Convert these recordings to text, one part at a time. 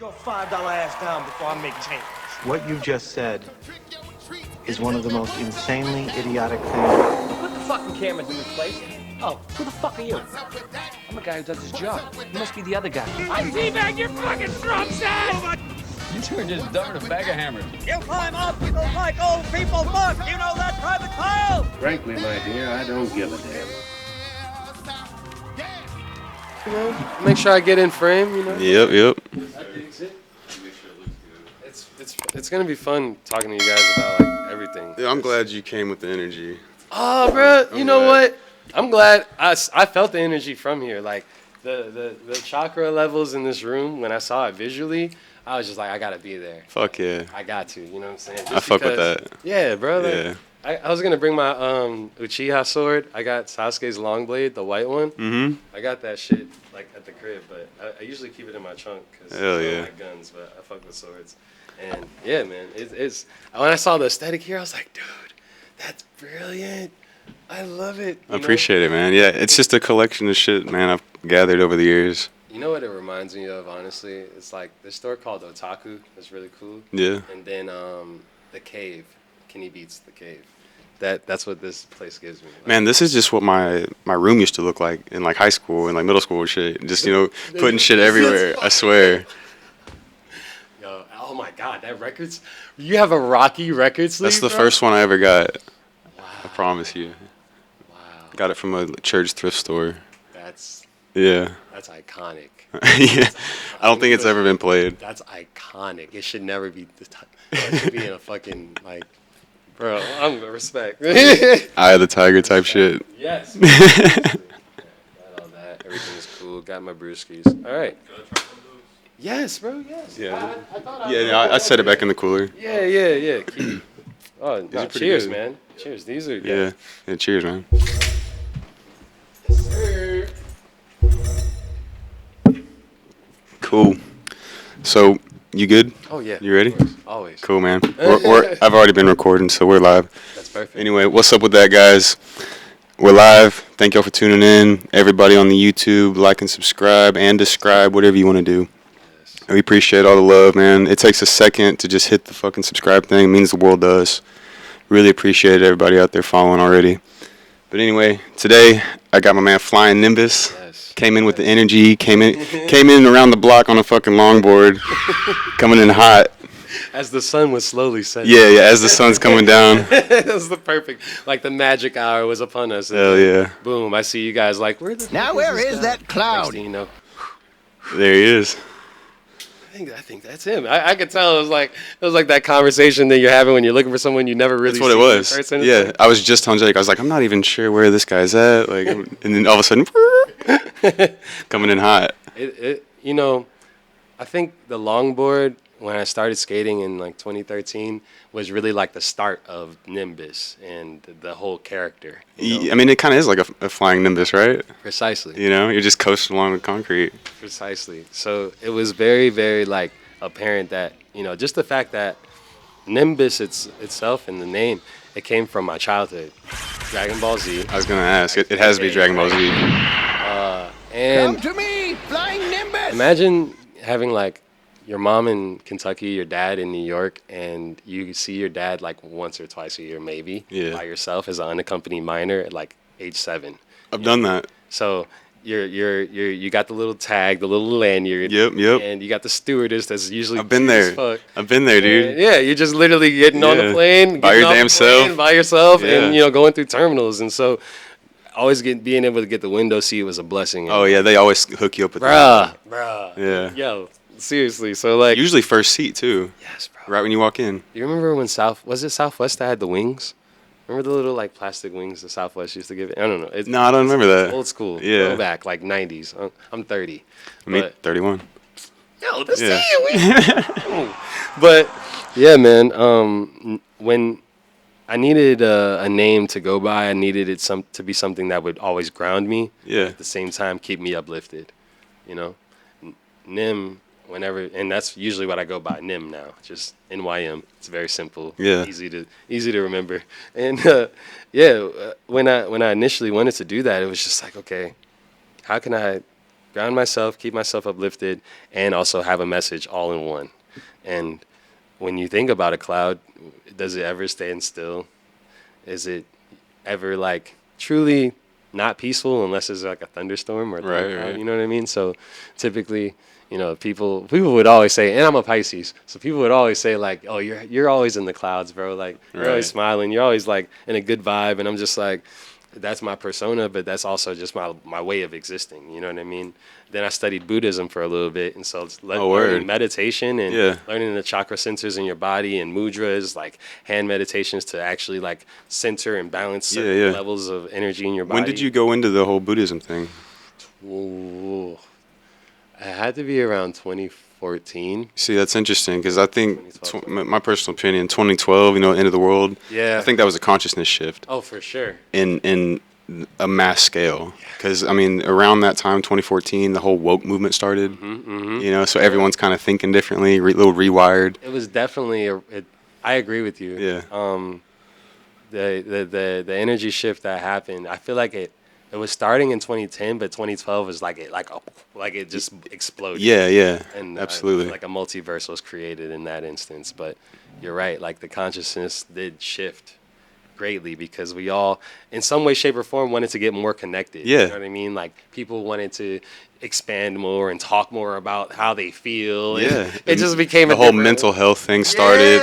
Your $5 ass down before I make change. What you just said is one of the most insanely idiotic things. Put the fucking cameras in this place. Oh, who the fuck are you? I'm a guy who does his job. You must be the other guy. I teabag your fucking drum set! You two are just dumb as a bag of hammers. You climb obstacles like old people must. You know that, Private Kyle? Frankly, my dear, I don't give a damn. You know, make sure I get in frame, you know? Yep. It's gonna be fun talking to you guys about like everything. Yeah, I'm glad you came with the energy. Oh, bro, you know what? I'm glad I felt the energy from here. Like the chakra levels in this room, when I saw it visually, I was just like, I gotta be there. Fuck yeah. I got to, you know what I'm saying? I fuck with that. Yeah, bro. Like, Yeah. I was gonna bring my Uchiha sword. I got Sasuke's long blade, the white one. Mm-hmm. I got that shit like at the crib, but I usually keep it in my trunk because I don't like guns, but I fuck with swords. And yeah, man, it's when I saw the aesthetic here, I was like, dude, that's brilliant. I love it. I appreciate it, man. Yeah, it's just a collection of shit, man, I've gathered over the years. You know what it reminds me of, honestly? It's like this store called Otaku. It's really cool. Yeah. And then the Cave, Kenny Beats the Cave. That's what this place gives me. Like, Man, this is just what my room used to look like in like high school and like middle school and shit. Just, you know, putting shit everywhere. I swear. Yo, oh my God, that records. You have a Rocky record sleeve. That's the bro? first one I ever got. Wow. I promise you. Wow. Got it from a church thrift store. That's iconic. Yeah. I don't think it's ever been played. That's iconic. It should never be. It should be in a fucking like. Bro, I'm gonna respect. Eye of the Tiger type shit. Yes. Got all that. Everything's cool. Got my brewskis. All right. Yes, bro. Yes. Yeah. I I set it back in the cooler. Yeah. Oh, no, are pretty cheers, good. man. Cheers. These are. Yeah. Cheers, man. Yes, sir. Cool. So, you good? Oh yeah. You ready? Always. Cool, man. I've already been recording, so we're live. That's perfect. Anyway, what's up with that, guys? We're live. Thank y'all for tuning in. Everybody on the YouTube, like and subscribe and describe, whatever you want to do. Yes. We appreciate all the love, man. It takes a second to just hit the fucking subscribe thing. It means the world to us. Really appreciate everybody out there following already. But anyway, today I got my man Flying Nymbus. Yes. Came in with the energy. Came in around the block on a fucking longboard. Coming in hot. As the sun was slowly setting. Yeah. As the sun's coming down. That was the perfect. Like the magic hour was upon us. Hell yeah. Boom! I see you guys. Like, where the. Now where is that cloud? Next thing you know, There he is. I think that's him. I could tell it was like that conversation that you're having when you're looking for someone you never really. That's what it seen in was. person. Yeah, I was just telling Jake. I was like, I'm not even sure where this guy's at. Like, and then all of a sudden, coming in hot. You know, I think the longboard when I started skating in like 2013 was really like the start of Nymbus and the whole character. You know? I mean, it kind of is like a flying Nimbus, right? Precisely. You know, you're just coasting along the concrete. Precisely. So it was very, very like apparent that, you know, just the fact that Nymbus itself and the name, it came from my childhood. Dragon Ball Z. I was gonna ask. It has to be Dragon Ball Z. And Come to me, Flying Nymbus! imagine having like your mom in Kentucky, your dad in New York, and you see your dad like once or twice a year, maybe, by yourself as an unaccompanied minor at like age 7. I've done that. So you got the little tag, the little lanyard. Yep. And you got the stewardess that's usually I've been cute as there. fuck. I've been there, dude. And yeah, you're just literally getting on the plane by your damn self, by yourself, Yeah. and you know going through terminals, and so always being able to get the window seat was a blessing. Oh yeah, they always hook you up with that. Bruh. Yeah. Yo, seriously. So like Usually first seat too. yes, bro. Right when you walk in. You remember when Southwest that had the wings? Remember the little like plastic wings the Southwest used to give it? I don't know. No, I don't remember that. Old school. Yeah. Go back like 90s. I'm 30. Me, But- 31. Yo, this Yeah. But yeah, man. When I needed a name to go by, I needed it to be something that would always ground me. Yeah. At the same time, keep me uplifted. You know, Nym. Whenever, and that's usually what I go by, Nym now. Just NYM. It's very simple. Yeah. Easy to remember. And when I initially wanted to do that, it was just like, okay, how can I ground myself, keep myself uplifted, and also have a message all in one. And when you think about a cloud, does it ever stand still? Is it ever like truly not peaceful unless it's like a thunderstorm or a thundercloud, you know what I mean? So typically, you know, people would always say, and I'm a Pisces, so people would always say like, oh, you're always in the clouds, bro. Like you're always smiling, you're always like in a good vibe, and I'm just like, that's my persona, but that's also just my way of existing. You know what I mean? Then I studied Buddhism for a little bit, and so learning meditation and learning the chakra centers in your body and mudras, like hand meditations to actually like center and balance certain levels of energy in your body. When did you go into the whole Buddhism thing? Ooh, it had to be around 2014. See, that's interesting because I think, my personal opinion, 2012, you know, end of the world. Yeah. I think that was a consciousness shift. Oh, for sure. In a mass scale. Because, I mean, around that time, 2014, the whole woke movement started. You know, so everyone's kind of thinking differently, a little rewired. It was definitely, I agree with you. Yeah. The energy shift that happened, I feel like it was starting in 2010, but 2012 was like it just exploded. Yeah, and absolutely. Like a multiverse was created in that instance. But you're right, like the consciousness did shift greatly because we all, in some way, shape, or form, wanted to get more connected. Yeah. You know what I mean? Like people wanted to expand more and talk more about how they feel. Yeah. It just became the whole mental health thing started.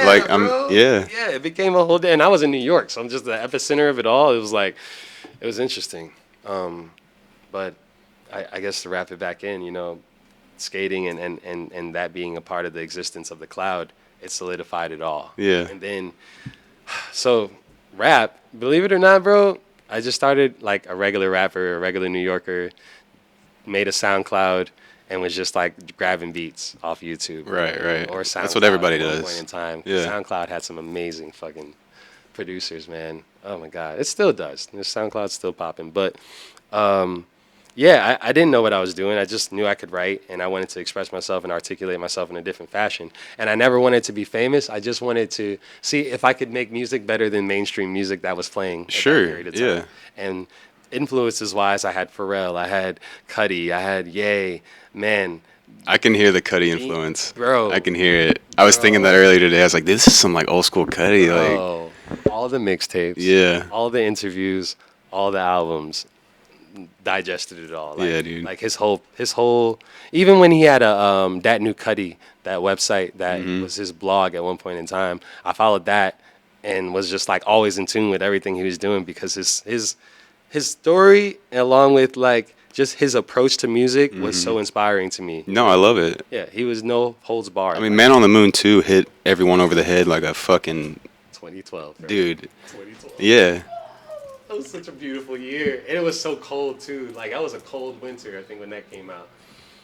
Yeah, it became a whole day. And I was in New York, so I'm just the epicenter of it all. It was like, it was interesting. But I guess to wrap it back in, you know, skating and that being a part of the existence of the cloud, it solidified it all. Yeah. And then, so rap, believe it or not, bro, I just started like a regular rapper, a regular New Yorker, made a SoundCloud, and was just like grabbing beats off YouTube. Right. Or SoundCloud. That's what everybody at one does. point in time. Yeah. SoundCloud had some amazing fucking producers, man. Oh my God, it still does. The SoundCloud's still popping, but yeah, I didn't know what I was doing. I just knew I could write, and I wanted to express myself and articulate myself in a different fashion. And I never wanted to be famous. I just wanted to see if I could make music better than mainstream music that was playing at that period of time. Yeah. And influences wise, I had Pharrell, I had Cudi, I had Ye. Man, I can hear the Cudi influence. Bro. I can hear it. I was thinking that earlier today. I was like, this is some like old school Cudi. Like, all the mixtapes. Yeah. All the interviews, all the albums. Digested it all. Like, yeah, dude. Like his whole, even when he had a that new Cudi, that website that was his blog at one point in time, I followed that and was just like always in tune with everything he was doing because his story along with like just his approach to music was so inspiring to me. No, I love it. Yeah, he was no holds barred. I mean, Man on the Moon 2 hit everyone over the head like a fucking 2012, bro. dude. 2012. Yeah. That was such a beautiful year. And it was so cold, too. Like, that was a cold winter, I think, when that came out.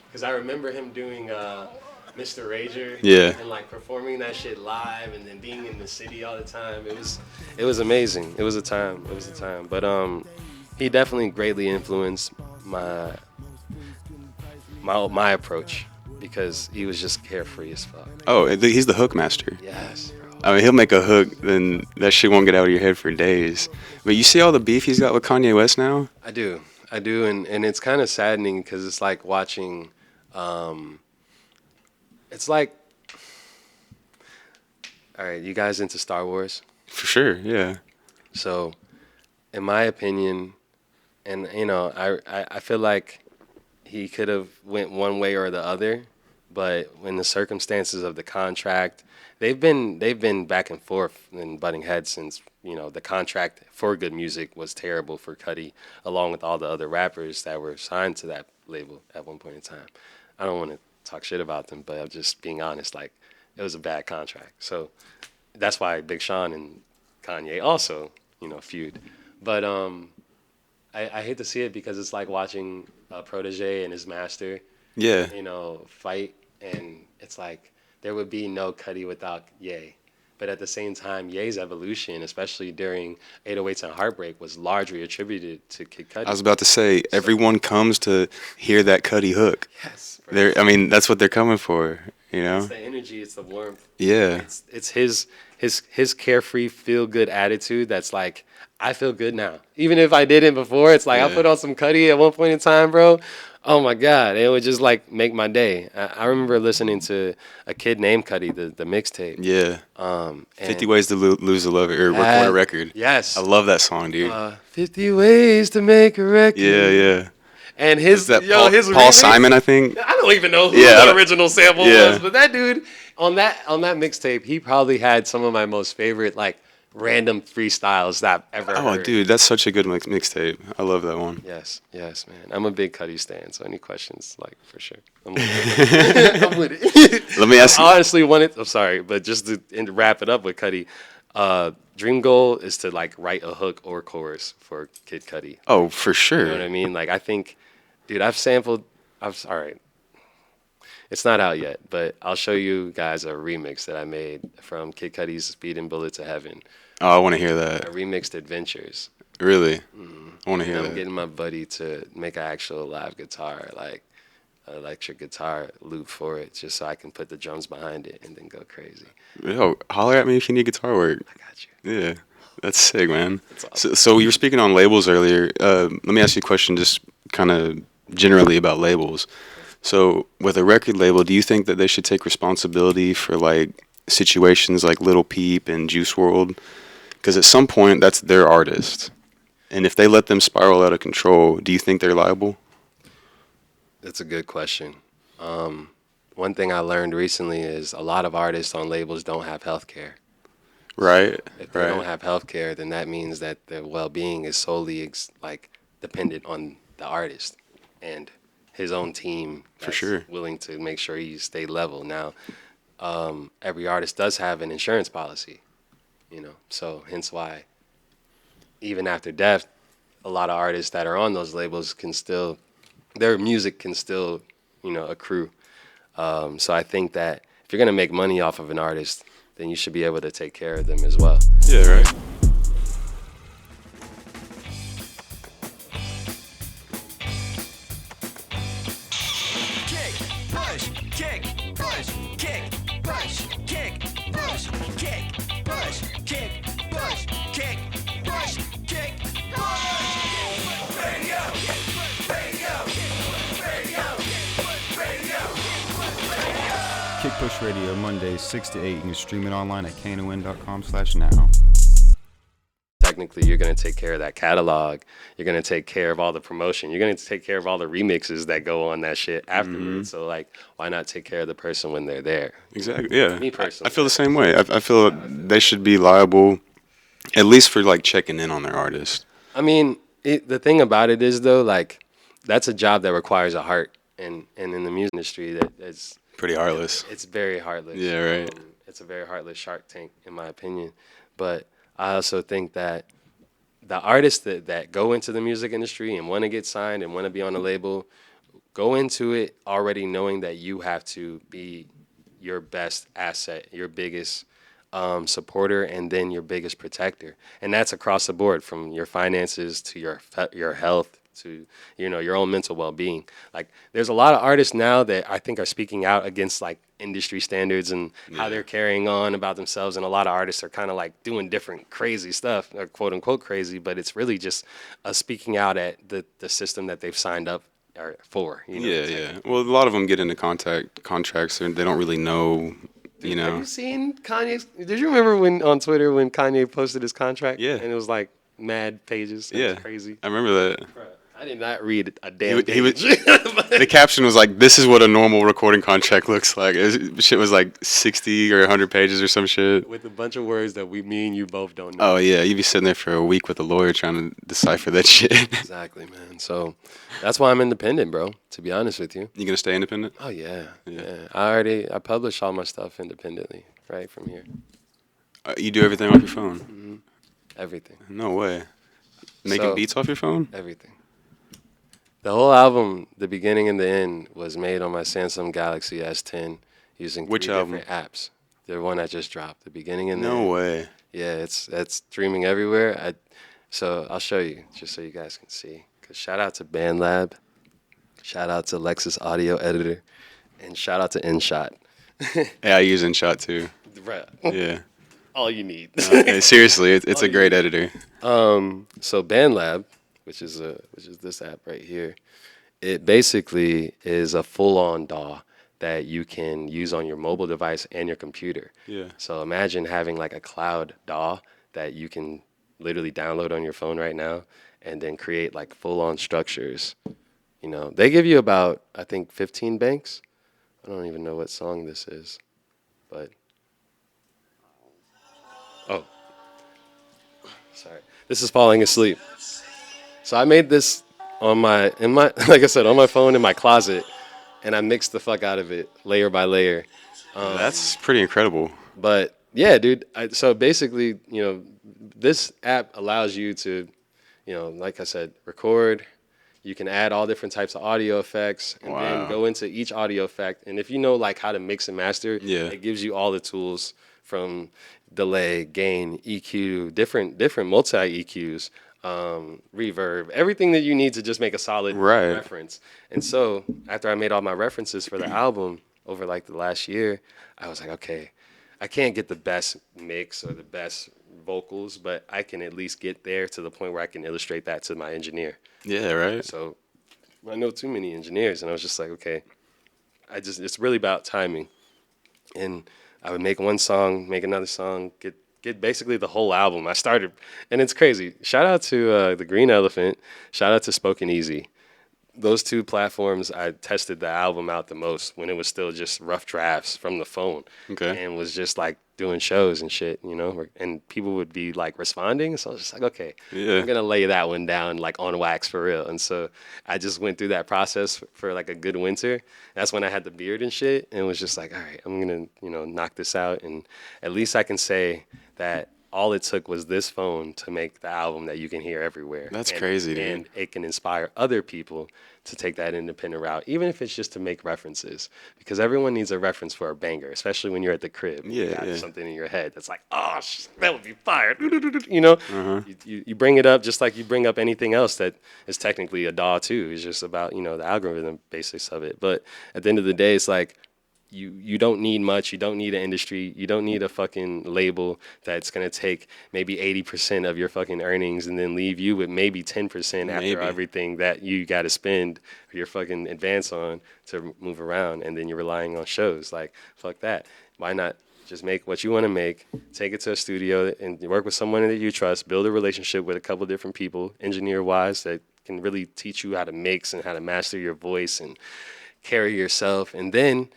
Because I remember him doing Mr. Rager. Yeah. And, like, performing that shit live and then being in the city all the time. It was amazing. It was a time. It was a time. But he definitely greatly influenced my approach because he was just carefree as fuck. Oh, he's the hook master. Yes, bro. I mean, he'll make a hook, then that shit won't get out of your head for days. But you see all the beef he's got with Kanye West now? I do, and it's kind of saddening because it's like watching, it's like, all right, you guys into Star Wars? For sure, yeah. So, in my opinion, and you know, I feel like he could have went one way or the other, but when the circumstances of the contract, they've been back and forth and butting heads since, you know, the contract for good music was terrible for Cudi, along with all the other rappers that were signed to that label at one point in time. I don't want to talk shit about them, but I'm just being honest, like, it was a bad contract. So that's why Big Sean and Kanye also, you know, feud. But I hate to see it because it's like watching a protege and his master, Yeah. you know, fight, and it's like, there would be no Cudi without Ye. But at the same time, Ye's evolution, especially during 808s and Heartbreak, was largely attributed to Kid Cudi. I was about to say, everyone comes to hear that Cudi hook. Yes. I mean, that's what they're coming for, you know? It's the energy, it's the warmth. Yeah. It's his carefree, feel-good attitude that's like, I feel good now. Even if I didn't before, it's like, I put on some Cudi at one point in time, bro. Oh my God, it would just like make my day. I remember listening to a Kid named Cudi, the mixtape. Yeah. And 50 Ways to Lose a Lover, or record a record. Yes. I love that song, dude. 50 Ways to Make a Record. Yeah, yeah. And his Paul remix, Simon, I think. I don't even know who the original sample Yeah. was, but that dude on that mixtape, he probably had some of my most favorite like random freestyles that I've ever heard. Oh, dude, that's such a good mixtape. I love that one. Yes, man. I'm a big Cudi stan, so any questions, like, for sure. I'm with it. I'm with it. Let me ask you. I honestly wanted, I'm sorry, but just to wrap it up with Cudi, dream goal is to, like, write a hook or chorus for Kid Cudi. Oh, for sure. You know what I mean? Like, I think, dude, all right. It's not out yet, but I'll show you guys a remix that I made from Kid Cudi's Speed and Bullet to Heaven. Oh, I want to hear that. I remixed Adventures. Really? I want to hear And that. I'm getting my buddy to make an actual live guitar, like an electric guitar loop for it, just so I can put the drums behind it and then go crazy. Yo, holler at me if you need guitar work. I got you. Yeah, that's sick, man. That's awesome. So you were speaking on labels earlier. Let me ask you a question just kind of generally about labels. So with a record label, do you think that they should take responsibility for like situations like Lil Peep and Juice WRLD? Because at some point, that's their artist. And if they let them spiral out of control, do you think they're liable? That's a good question. One thing I learned recently is a lot of artists on labels don't have health care. Right. If they don't have health care, then that means that their well-being is solely dependent on the artist and his own team For sure. willing to make sure he stay level. Now, every artist does have an insurance policy, so hence why even after death, a lot of artists that are on those labels their music can still, accrue. So I think that if you're going to make money off of an artist, then you should be able to take care of them as well. Yeah, right. Kick Push Radio, Mondays 6 to 8. You can stream it online at knon.com/now. Technically, you're going to take care of that catalog. You're going to take care of all the promotion. You're going to take care of all the remixes that go on that shit afterwards. So, why not take care of the person when they're there? Exactly, yeah. Me personally. I feel the same way. I feel they should be liable, at least for, checking in on their artist. I mean, the thing about it is, though, that's a job that requires a heart. And in the music industry, it's Pretty heartless. It's very heartless. Yeah, right. It's a very heartless Shark Tank, in my opinion. But I also think that the artists that go into the music industry and want to get signed and want to be on a label, go into it already knowing that you have to be your best asset, your biggest supporter, and then your biggest protector. And that's across the board, from your finances to your health to your own mental well-being. There's a lot of artists now that I think are speaking out against industry standards and how they're carrying on about themselves, and a lot of artists are kind of doing different crazy stuff, or quote unquote crazy, but it's really just speaking out at the system that they've signed up for. Yeah. Well, a lot of them get into contracts and they don't really know. Have you seen Kanye's? Did you remember on Twitter when Kanye posted his contract? Yeah. And it was mad pages. It was crazy. I remember that. I did not read a damn page. The caption was this is what a normal recording contract looks like. Shit was 60 or 100 pages or some shit. With a bunch of words that me and you both don't Oh, know. yeah. You'd be sitting there for a week with a lawyer trying to decipher that shit. Exactly, man. So that's why I'm independent, bro, to be honest with you. You going to stay independent? Oh, yeah. I publish all my stuff independently, right from here. You do everything off your phone? Mm-hmm. Everything. No way. Making beats off your phone? Everything. The whole album, the beginning and the end, was made on my Samsung Galaxy S10 using three different apps. The one I just dropped, the beginning and the end. No way. Yeah, it's streaming everywhere. So I'll show you, just so you guys can see. 'Cause shout out to BandLab, shout out to Lexus Audio Editor, and shout out to InShot. Yeah, I use InShot too. Right. Yeah. All you need. Okay, seriously, it's a great editor. So BandLab, which is this app right here, It basically is a full-on DAW that you can use on your mobile device and your computer. Yeah. So imagine having like a cloud DAW that you can literally download on your phone right now and then create like full-on structures. You know, they give you about, I think, 15 banks. I don't even know what song this is, but oh, sorry. This is Falling Asleep. So I made this on my like I said, on my phone in my closet, and I mixed the fuck out of it layer by layer. That's pretty incredible. But yeah, dude. So basically, you know, this app allows you to, you know, like I said, record. You can add all different types of audio effects and then go into each audio effect. And if you know like how to mix and master, it gives you all the tools from delay, gain, EQ, different multi EQs, reverb, everything that you need to just make a solid reference. And so after I made all my references for the album over like the last year, I was like, okay, I can't get the best mix or the best vocals, but I can at least get there to the point where I can illustrate that to my engineer. Yeah, right. So I know too many engineers, and I was just like, okay, it's really about timing. And I would make one song, make another song, get basically the whole album. I started, and it's crazy. Shout out to the Green Elephant. Shout out to Spoken Easy. Those two platforms, I tested the album out the most when it was still just rough drafts from the phone. Okay. And was just like doing shows and shit, you know, and people would be like responding. So I was just like, okay, I'm going to lay that one down like on wax for real. And so I just went through that process for like a good winter. That's when I had the beard and shit, and was just like, all right, I'm going to, you know, knock this out. And at least I can say that all it took was this phone to make the album that you can hear everywhere. That's crazy, dude. And it can inspire other people to take that independent route, even if it's just to make references. Because everyone needs a reference for a banger, especially when you're at the crib. You got something in your head that's like, oh, that would be fire. You know? You bring it up just like you bring up anything else that is technically a DAW too. It's just about, you know, the algorithm basics of it. But at the end of the day, it's like, you don't need much. You don't need an industry. You don't need a fucking label that's going to take maybe 80% of your fucking earnings and then leave you with maybe 10% after everything that you got to spend your fucking advance on to move around. And then you're relying on shows. Like, fuck that. Why not just make what you want to make, take it to a studio and work with someone that you trust, build a relationship with a couple different people, engineer-wise, that can really teach you how to mix and how to master your voice and carry yourself. And then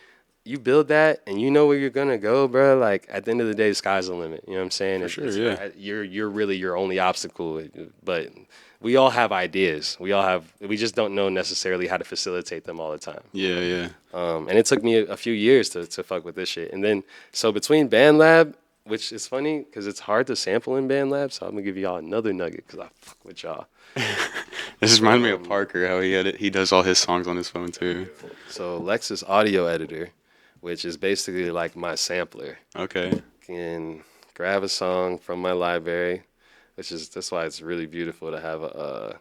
you build that and you know where you're going to go, bro. Like, at the end of the day, the sky's the limit. You know what I'm saying? For sure, yeah. You're really your only obstacle. But we all have ideas. We just don't know necessarily how to facilitate them all the time. Yeah, yeah. And it took me a few years to fuck with this shit. And then, so between BandLab, which is funny because it's hard to sample in BandLab, so I'm going to give y'all another nugget because I fuck with y'all. This reminds me of Parker, how he does all his songs on his phone too. So Lexus Audio Editor, which is basically like my sampler. Okay. Can grab a song from my library, that's why it's really beautiful to have a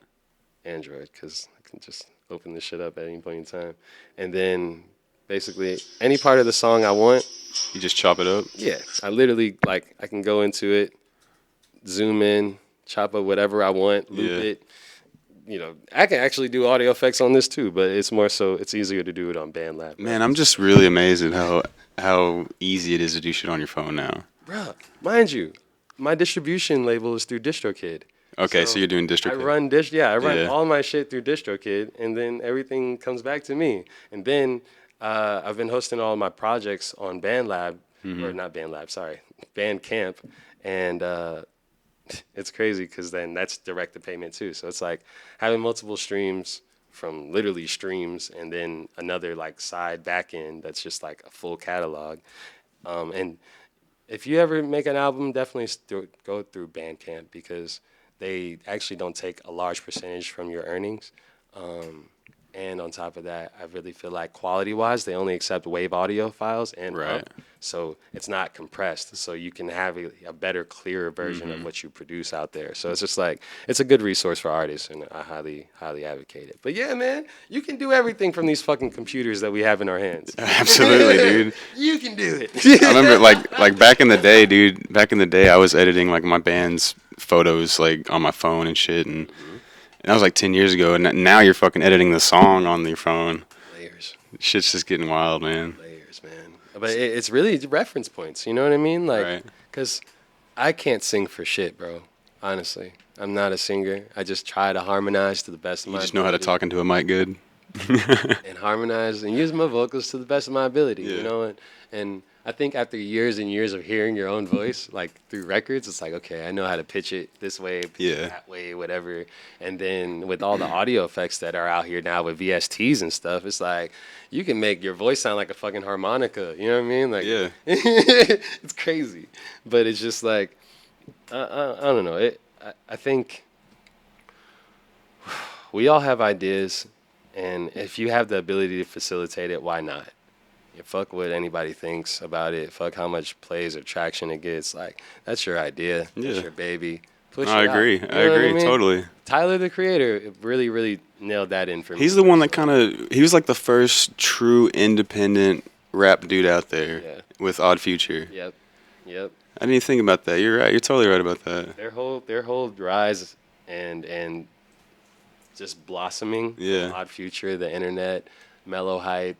Android, because I can just open this shit up at any point in time. And then basically any part of the song I want. You just chop it up? Yeah. I literally, like, I can go into it, zoom in, chop up whatever I want, loop it. You know, I can actually do audio effects on this too, but it's more so it's easier to do it on BandLab. Man, I'm just really amazed at how easy it is to do shit on your phone now. Bruh, mind you, my distribution label is through DistroKid. Okay, so you're doing DistroKid. I run all my shit through DistroKid, and then everything comes back to me. And then I've been hosting all my projects on BandLab, or not BandLab, sorry, Bandcamp, and it's crazy because then that's direct to payment too. So it's like having multiple streams from literally streams and then another like side back end that's just like a full catalog. And if you ever make an album, definitely go through Bandcamp because they actually don't take a large percentage from your earnings. And on top of that, I really feel like quality-wise, they only accept wave audio files and up. So it's not compressed. So you can have a better, clearer version of what you produce out there. So it's just like, it's a good resource for artists, and I highly, highly advocate it. But yeah, man, you can do everything from these fucking computers that we have in our hands. Absolutely, dude. You can do it. I remember, like back in the day, dude, I was editing like my band's photos like on my phone and shit, and And that was like 10 years ago, and now you're fucking editing the song on your phone. Layers. Shit's just getting wild, man. Layers, man. But it's really reference points. You know what I mean? Like, Right. because I can't sing for shit, bro. Honestly, I'm not a singer. I just try to harmonize to the best of my You just know how to ability. talk into a mic good. And harmonize and use my vocals to the best of my ability, Yeah. you know? And I think after years and years of hearing your own voice, like through records, it's like, okay, I know how to pitch it this way, Yeah. that way, whatever. And then with all the audio effects that are out here now with VSTs and stuff, it's like you can make your voice sound like a fucking harmonica. You know what I mean? Like, Yeah. it's crazy. But it's just like, I don't know. I think we all have ideas. And if you have the ability to facilitate it, why not? You fuck what anybody thinks about it. Fuck how much plays or traction it gets. Like, that's your idea. Yeah. That's your baby. Push I it out. agree. You I know what agree. mean? Totally. Tyler, the creator, really, really nailed that in for me. He's the one that kind of, he was like the first true independent rap dude out there Yeah. with Odd Future. Yep. I didn't even think about that. You're right. You're totally right about that. Their whole rise and just blossoming. Yeah. Odd Future, the internet, mellow hype.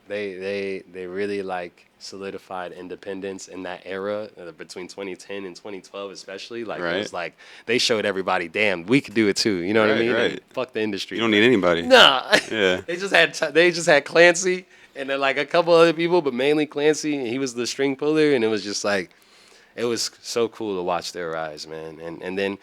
They really like solidified independence in that era between 2010 and 2012 especially. Like Right. it was like they showed everybody, damn, we could do it too. You know what I Right, mean? right. And fuck the industry. You don't need anybody. Nah. Yeah. they just had Clancy and then like a couple other people, but mainly Clancy, and he was the string puller, and it was just like it was so cool to watch their rise, man. And then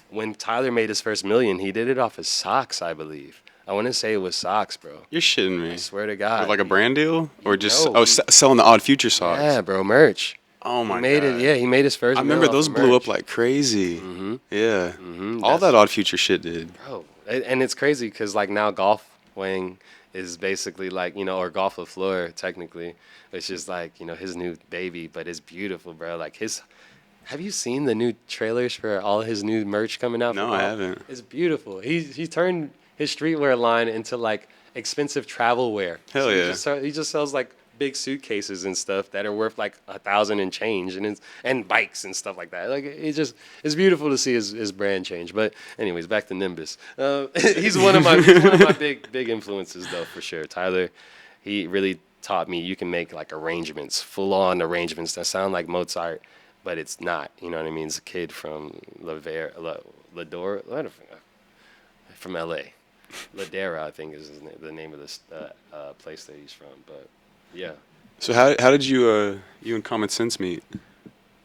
when Tyler made his first million, he did it off his socks, I believe. I want to say it was socks, bro. You're shitting me. I swear to God. Like a brand deal? Or just, No, selling the Odd Future socks? Yeah, bro, merch. Oh my He made God. it. Yeah, he made his first. I remember meal off those of blew merch. up like crazy. Mm-hmm. Yeah. Mm-hmm. All that Odd Future shit did. Bro, and it's crazy because like now Golf Wang is basically like, you know, or Golf LaFleur technically. It's just like, you know, his new baby, but it's beautiful, bro. Like have you seen the new trailers for all his new merch coming out? No, for I Golf? haven't. It's beautiful. He turned his streetwear line into like expensive travel wear. Hell yeah. He just sells like big suitcases and stuff that are worth like $1,000 and change, and bikes and stuff like that. Like it's beautiful to see his brand change. But anyways, back to Nymbus. He's one of my big influences though, for sure. Tyler, he really taught me you can make like arrangements, full on arrangements that sound like Mozart, but it's not. You know what I mean? It's a kid from Ladora, from L.A. Ladera, I think is the name of this place that he's from. But yeah. So how did you and Common Sense meet?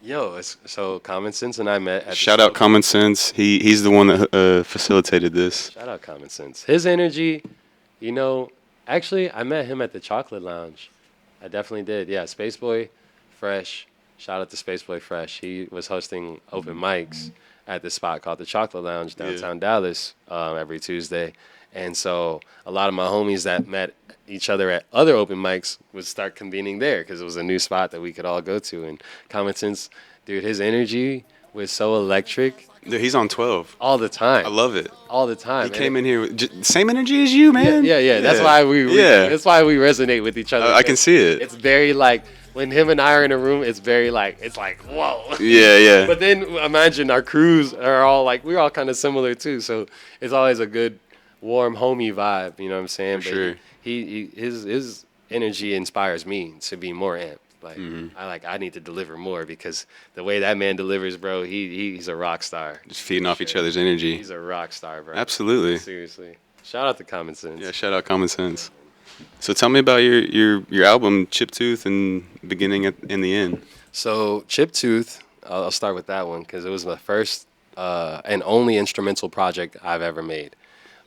Yo, so Common Sense and I met at Shout out Common Sense. He's the one that facilitated this. Shout out Common Sense. His energy, you know, actually I met him at the Chocolate Lounge. I definitely did. Yeah, Spaceboy Fresh. Shout out to Spaceboy Fresh. He was hosting open mics at this spot called the Chocolate Lounge downtown Dallas every Tuesday. And so a lot of my homies that met each other at other open mics would start convening there because it was a new spot that we could all go to. And Common Sense, dude, his energy was so electric. Dude, he's on 12. All the time. I love it. All the time. He came in here with same energy as you, man. Yeah. That's why that's why we resonate with each other. I can see it. It's very like when him and I are in a room, it's very like whoa. Yeah. But then imagine our crews are all like we're all kind of similar too. So it's always a good warm homie vibe, you know what I'm saying? For but sure. His energy inspires me to be more amped. Like Mm-hmm. I need to deliver more because the way that man delivers, bro, he's a rock star. Just feeding off each other's energy. He's a rock star, bro. Absolutely. Seriously. Shout out to Common Sense. Yeah, shout out Common Sense. So tell me about your album Chiptooth and beginning in the end. So Chiptooth, I'll start with that one because it was my first and only instrumental project I've ever made.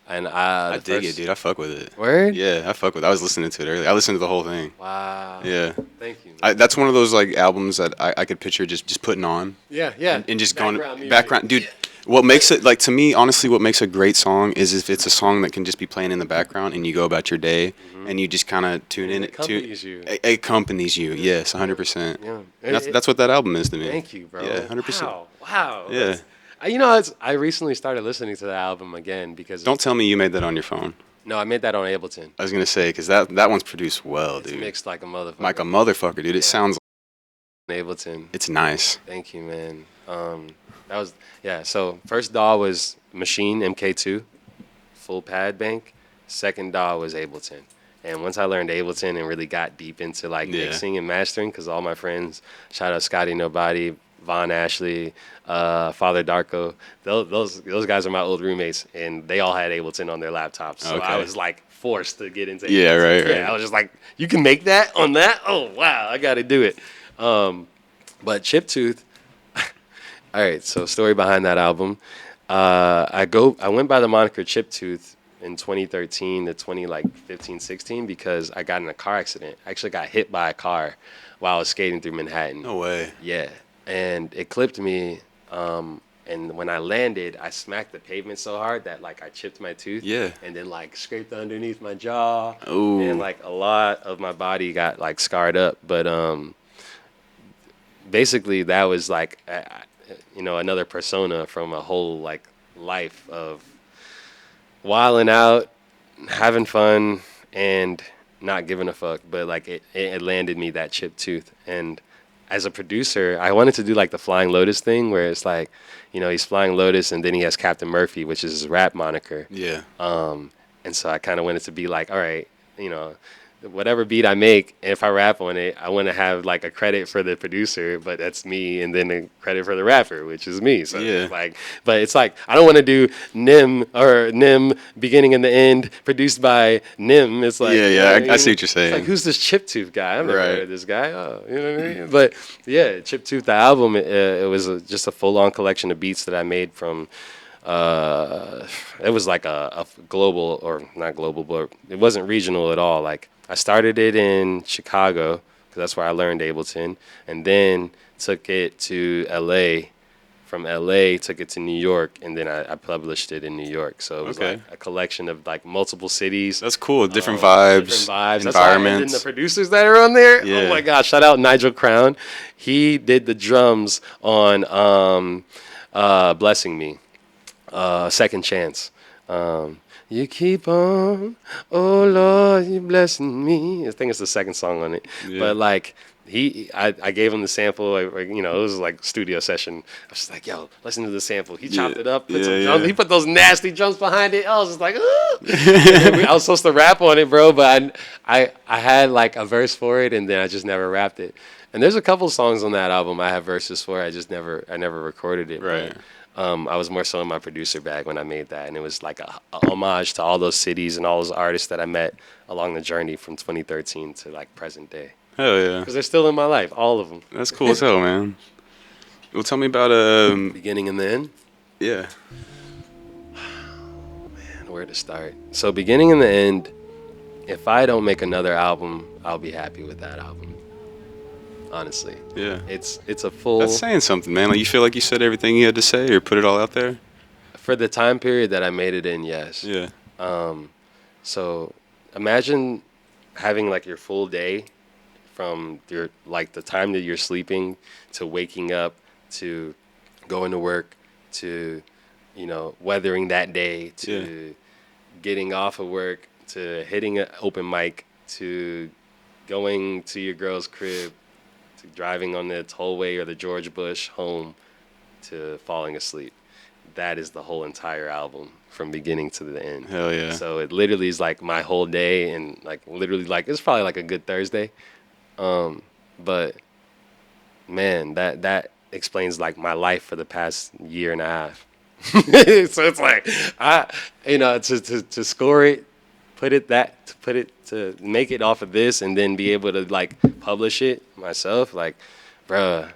And I dig it, dude. I fuck with it. Word? Yeah, I fuck with it. I was listening to it earlier. I listened to the whole thing. Wow. Yeah. Thank you. Man. That's one of those like albums that I could picture just putting on. Yeah. And just going music. background, dude. What makes it like to me, honestly, what makes a great song is if it's a song that can just be playing in the background and you go about your day and you just kind of tune in. It accompanies you. It accompanies you. Yes, 100%. Yeah. That's what that album is to me. Thank you, bro. Yeah, 100%. Wow. Yeah. You know, I recently started listening to the album again because Don't tell me you made that on your phone. No, I made that on Ableton. I was gonna say because that one's produced well, It's dude. mixed like a motherfucker. Like a motherfucker, dude. It sounds. Ableton. It's nice. Thank you, man. That was So first DAW was Machine MK2, full pad bank. Second DAW was Ableton. And once I learned Ableton and really got deep into like mixing and mastering, because all my friends, shout out Scotty Nobody, Von Ashley, Father Darko, those guys are my old roommates, and they all had Ableton on their laptops. So I was like forced to get into Ableton. Yeah, right. I was just like, you can make that on that? Oh, wow, I got to do it. But Chiptooth, all right, so story behind that album. I went by the moniker Chiptooth in 2013 to 2015, 16 because I got in a car accident. I actually got hit by a car while I was skating through Manhattan. No way. Yeah, and it clipped me. And when I landed, I smacked the pavement so hard that like I chipped my tooth. Yeah. And then like scraped underneath my jaw. Ooh. And like a lot of my body got like scarred up. But basically that was like, another persona from a whole like life of wilding out, having fun, and not giving a fuck. But like it landed me that chipped tooth. And as a producer, I wanted to do like the Flying Lotus thing where it's like, he's Flying Lotus and then he has Captain Murphy, which is his rap moniker. Yeah. And so I kind of wanted to be like, all right, whatever beat I make, if I rap on it, I want to have like a credit for the producer, but that's me, and then a credit for the rapper, which is me. So it's like, but it's like I don't want to do Nym beginning and the end produced by Nym. It's like I see what you're saying. It's like, who's this Chiptooth guy? I've never heard of this guy. Oh, you know what I mean? But yeah, Chiptooth the album, it was just a full-on collection of beats that I made from. It was like a global, or not global, but it wasn't regional at all. Like I started it in Chicago because that's where I learned Ableton, and then took it to LA. From LA, took it to New York, and then I published it in New York. So it was like a collection of like multiple cities. That's cool. Different vibes, environments. And the producers that are on there. Yeah. Oh my gosh! Shout out Nigel Crown. He did the drums on "Blessing Me." Second Chance. You keep on, oh Lord, you blessing me. I think it's the second song on it. Yeah. But like I gave him the sample. It was like studio session. I was just like, yo, listen to the sample. He chopped it up, put some drums. He put those nasty drums behind it. I was just like, I was supposed to rap on it, bro, but I had like a verse for it, and then I just never rapped it. And there's a couple songs on that album I have verses for. I never recorded it. Right. But, I was more so in my producer bag when I made that, and it was like a homage to all those cities and all those artists that I met along the journey from 2013 to like present day. Hell yeah. Because they're still in my life, all of them. That's cool as hell, man. Well, tell me about beginning and the end. Yeah. Man, where to start? So beginning and the end. If I don't make another album, I'll be happy with that album. Honestly. Yeah. It's a full. That's saying something, man. Like you feel like you said everything you had to say, or put it all out there. For the time period that I made it in, yes. Yeah. So imagine having like your full day from your like the time that you're sleeping to waking up to going to work to weathering that day to getting off of work to hitting an open mic to going to your girl's crib to driving on the tollway or the George Bush home to falling asleep. That is the whole entire album from beginning to the end. Hell yeah. So it literally is like my whole day, and like literally like it's probably like a good Thursday. But man, that explains like my life for the past year and a half. So it's like to score it, to make it off of this and then be able to like publish it myself, like, bruh,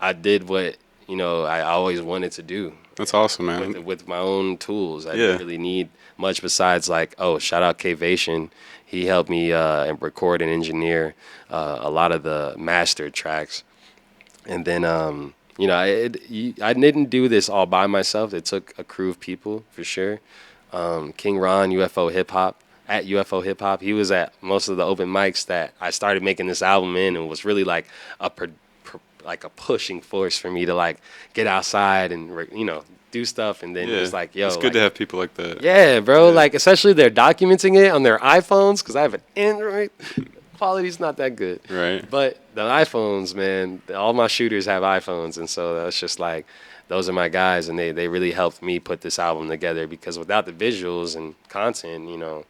I did what I always wanted to do. That's awesome, man. With my own tools. I didn't really need much besides like, shout out K-Vation. He helped me record and engineer a lot of the mastered tracks. And then, I didn't do this all by myself. It took a crew of people for sure. King Ron, UFO Hip Hop, at UFO Hip Hop. He was at most of the open mics that I started making this album in, and was really like a pushing force for me to like get outside and do stuff. And then it's like, yo, it's good to have people like that. Yeah, bro. Yeah. Like especially they're documenting it on their iPhones because I have an Android. quality's not that good. Right. But the iPhones, man, all my shooters have iPhones, and so that's just like, those are my guys, and they really helped me put this album together, because without the visuals and content, you know,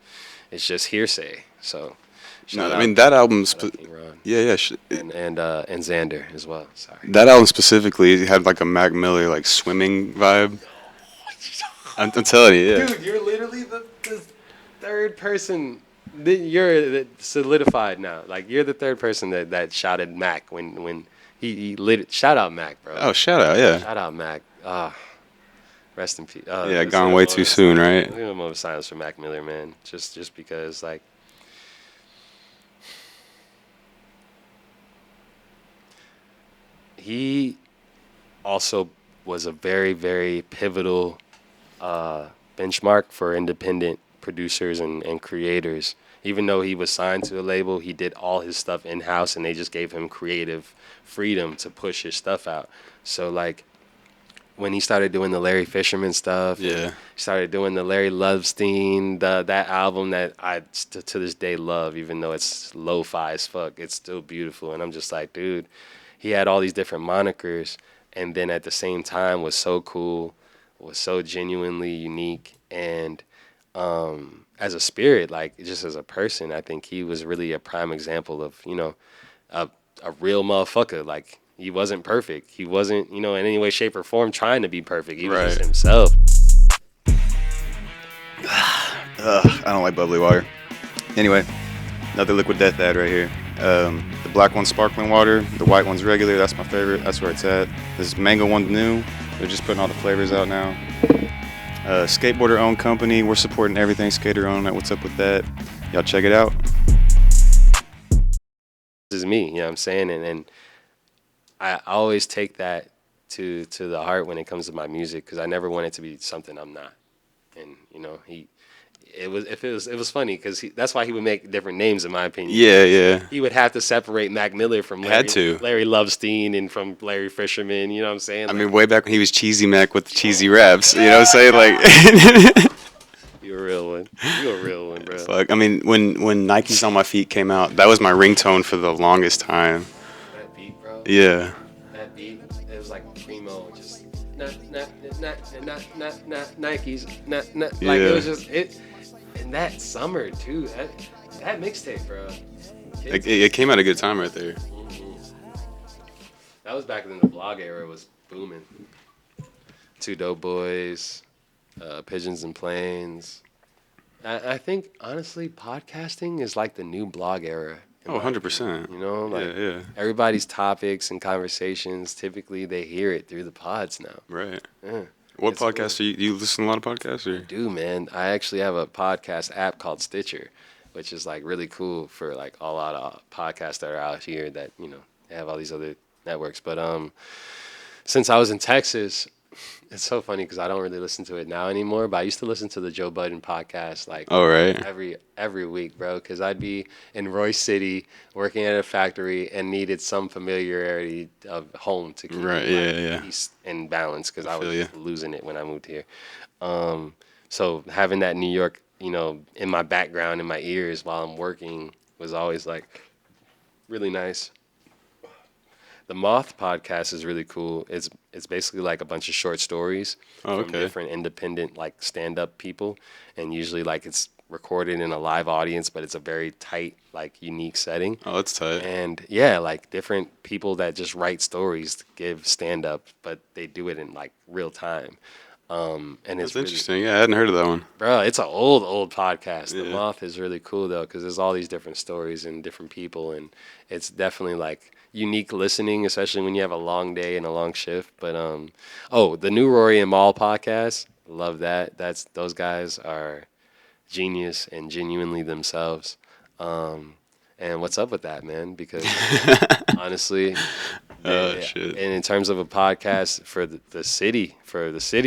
it's just hearsay. So, No, I mean that album. Yeah. And Xander as well. Sorry. That album specifically had like a Mac Miller like swimming vibe. I'm telling you, yeah. Dude, you're literally the third person. You're solidified now. Like, you're the third person that shouted Mac when he lit it. Shout out Mac, bro. Oh, shout out, yeah. Shout out Mac. Rest in peace. Yeah, gone way too soon, right? A moment of silence for Mac Miller, man. Just because, like, he also was a very, very pivotal benchmark for independent producers and creators. Even though he was signed to a label, he did all his stuff in-house, and they just gave him creative freedom to push his stuff out. So, like, when he started doing the Larry Fisherman stuff, yeah, he started doing the Larry Lovestein, that album that I to this day love, even though it's lo-fi as fuck, it's still beautiful. And I'm just like, dude, he had all these different monikers, and then at the same time was so cool, was so genuinely unique, and as a spirit, like, just as a person, I think he was really a prime example of, you know, a real motherfucker. Like, he wasn't perfect. He wasn't, you know, in any way, shape, or form trying to be perfect. He was just himself. I don't like bubbly water. Anyway, another Liquid Death ad right here. The black one's sparkling water. The white one's regular. That's my favorite. That's where it's at. This mango one's new. They're just putting all the flavors out now. Skateboarder-owned company. We're supporting everything skater-owned. What's up with that? Y'all check it out. This is me, you know what I'm saying? And I always take that to the heart when it comes to my music, because I never want it to be something I'm not. And, you know, it was funny, because that's why he would make different names, in my opinion. Yeah. He would have to separate Mac Miller from Larry Lovestein and from Larry Fisherman, you know what I'm saying? Like, I mean, way back when he was Cheesy Mac with the cheesy raps, you know what I'm saying? Like, you're a real one. You're a real one, bro. Fuck. I mean, when Nikes on My Feet came out, that was my ringtone for the longest time. That beat, bro. Yeah. That beat, it was like primo, just Nikes, like, it was just it. And that summer too, that mixtape, bro. It came at a good time right there. Mm-hmm. That was back when the blog era was booming. Two Dope Boys, Pigeons and Planes. I think, honestly, podcasting is like the new blog era. Oh, 100%. You know, like, yeah. Everybody's topics and conversations, typically they hear it through the pods now. Right. Yeah. What podcast do you listen to a lot of podcasts? Or? I do, man. I actually have a podcast app called Stitcher, which is like really cool for like a lot of podcasts that are out here that, you know, they have all these other networks. But since I was in Texas, it's so funny because I don't really listen to it now anymore, but I used to listen to the Joe Budden podcast like every week, bro, because I'd be in Royce City working at a factory and needed some familiarity of home to keep peace and balance, because I was just losing it when I moved here. So having that New York, you know, in my background, in my ears while I'm working was always like really nice. The Moth podcast is really cool. It's basically like a bunch of short stories from different independent like stand-up people, and usually like it's recorded in a live audience, but it's a very tight, like unique setting. Oh, that's tight. And yeah, like different people that just write stories to give stand-up, but they do it in like real time. And it's really interesting. Yeah, I hadn't heard of that one. Bro, it's an old podcast. The Moth is really cool though, because there's all these different stories and different people, and it's definitely like unique listening, especially when you have a long day and a long shift. But the new Rory and Maul podcast, love that. Those guys are genius and genuinely themselves. And what's up with that, man? Because honestly, shit. And in terms of a podcast for the city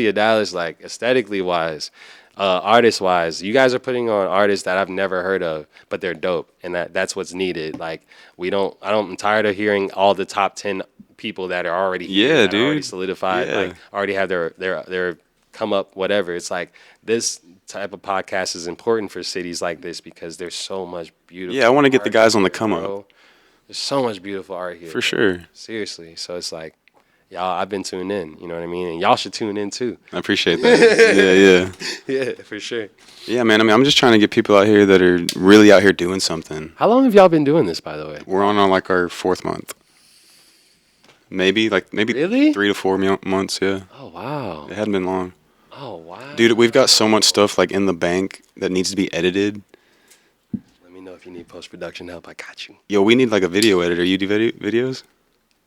of Dallas, like aesthetically wise, artist wise, you guys are putting on artists that I've never heard of, but they're dope, and that's what's needed. Like I'm tired of hearing all the top 10 people that are already here, that are already solidified, like already have their come up, whatever. It's like this type of podcast is important for cities like this because there's so much beautiful. Yeah, I want to get the art guys on the here, come bro. up. There's so much beautiful art here. For bro. sure. Seriously. So it's like, y'all, I've been tuned in. You know what I mean? And y'all should tune in too. I appreciate that. Yeah, for sure. Yeah, man. I mean, I'm just trying to get people out here that are really out here doing something. How long have y'all been doing this, by the way? We're on like our 4th month. Maybe Really? 3 to 4 months. Yeah. Oh, wow. It hadn't been long. Oh, wow. Dude, we've got so much stuff like in the bank that needs to be edited. Let me know if you need post-production help. I got you. Yo, we need like a video editor. You do videos?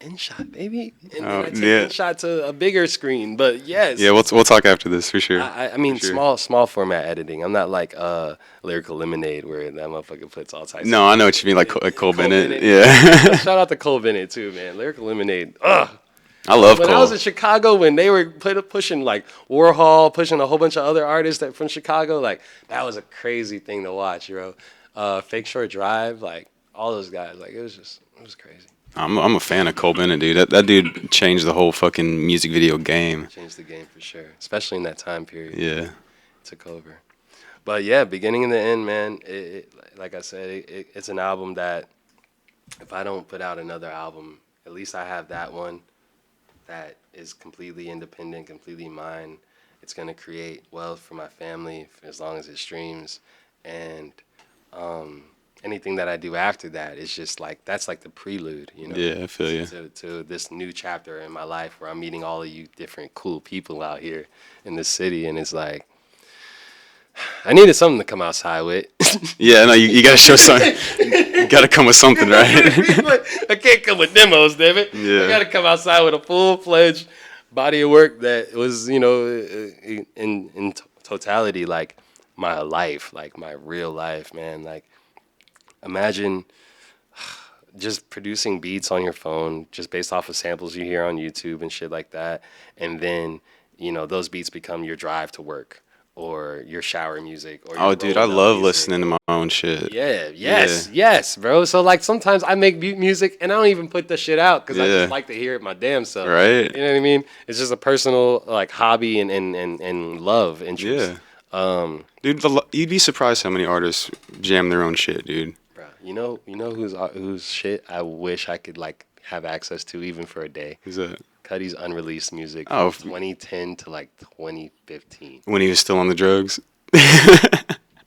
InShot, baby. And Oh, then I take yeah. InShot to a bigger screen. But yes. Yeah, we'll talk after this for sure. I mean, For sure. small format editing. I'm not like Lyrical Lemonade where that motherfucker puts all types No, of... I know what you mean, like Cole Bennett. Bennett. Yeah. Shout out to Cole Bennett, too, man. Lyrical Lemonade. Ugh. I love When Cole. I was in Chicago, when they were pushing like Warhol, pushing a whole bunch of other artists from Chicago, like that was a crazy thing to watch, bro. Fake Short Drive, like all those guys, like it was crazy. I'm a fan of Cole Bennett, dude. That dude changed the whole fucking music video game. Changed the game for sure, especially in that time period. Yeah. Took over. But yeah, beginning and the end, man. Like I said, it's an album that if I don't put out another album, at least I have that one that is completely independent, completely mine. It's gonna create wealth for my family for as long as it streams, and anything that I do after that is just like that's like the prelude, you know. Yeah, I feel you. To this new chapter in my life where I'm meeting all of you different cool people out here in the city, and it's like I needed something to come outside with. Yeah, no, you gotta show something. You gotta come with something, right? I can't come with demos, damn it. Yeah. I gotta come outside with a full-fledged body of work that was, you know, in totality, like my life, like my real life, man. Like, imagine just producing beats on your phone just based off of samples you hear on YouTube and shit like that, and then, you know, those beats become your drive to work or your shower music. Or Oh, dude, I love listening to my own shit. Yeah, yes, bro. So, like, sometimes I make music and I don't even put the shit out because I Yeah. just like to hear it my damn self. Right. You know what I mean? It's just a personal, like, hobby and love interest. Yeah. Dude, you'd be surprised how many artists jam their own shit, dude. Bro, you know whose shit I wish I could, like, have access to even for a day? Who's that? Cudi's unreleased music Oh, from 2010 to, like, 2015. When he was still on the drugs.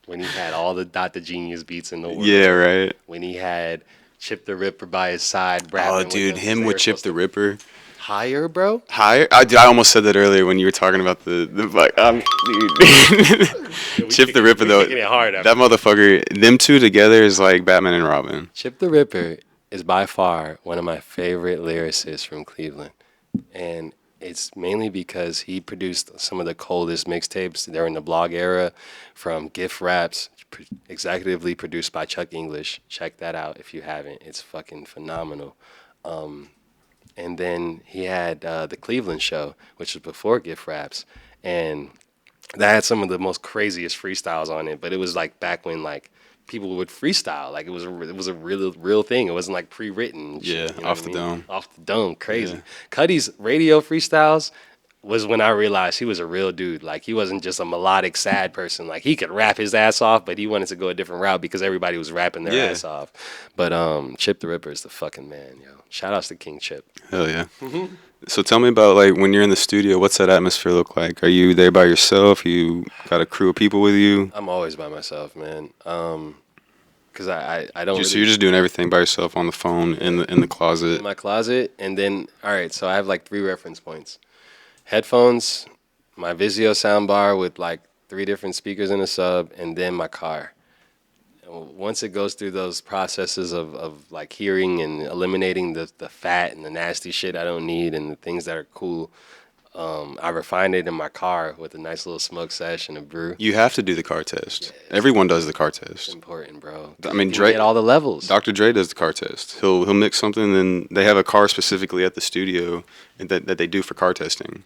When he had all the Dot the Genius beats in the world. Yeah, right. When he had Chip the Ripper by his side. Oh, rapping dude, with him with Chip the Ripper. Higher, bro? Higher? I almost said that earlier when you were talking about the like, dude. Chip the Ripper, though. Kicking it hard after. That motherfucker, them two together is like Batman and Robin. Chip the Ripper is by far one of my favorite lyricists from Cleveland. And it's mainly because he produced some of the coldest mixtapes during the blog era, from Gift Raps, executively produced by Chuck English. Check that out if you haven't. It's fucking phenomenal. And then he had the Cleveland Show, which was before Gift Raps. And that had some of the most craziest freestyles on it. But it was like back when like people would freestyle. Like it was a real thing. It wasn't like pre-written. Yeah, shit, you know off what the I mean? dome. Off the dome. Crazy. Yeah. Cudi's radio freestyles was when I realized he was a real dude. Like he wasn't just a melodic, sad person. Like he could rap his ass off, but he wanted to go a different route because everybody was rapping their Yeah. ass off. But Chip the Ripper is the fucking man, yo. Shout outs to King Chip. Hell yeah. So tell me about, like, when you're in the studio, what's that atmosphere look like? Are you there by yourself? You got a crew of people with you? I'm always by myself, man. Because I don't So really you're just doing everything by yourself on the phone, in the closet? in my closet. And then, all right, so I have like 3 reference points. Headphones, my Vizio soundbar with like 3 different speakers in a sub, and then my car. And once it goes through those processes of like hearing and eliminating the fat and the nasty shit I don't need and the things that are cool, I refine it in my car with a nice little smoke sesh and a brew. You have to do the car test. Everyone does the car It's test. important, bro. I mean, You can Dre- get all the levels. Dr. Dre does the car test. He'll mix something, and they have a car specifically at the studio that they do for car testing.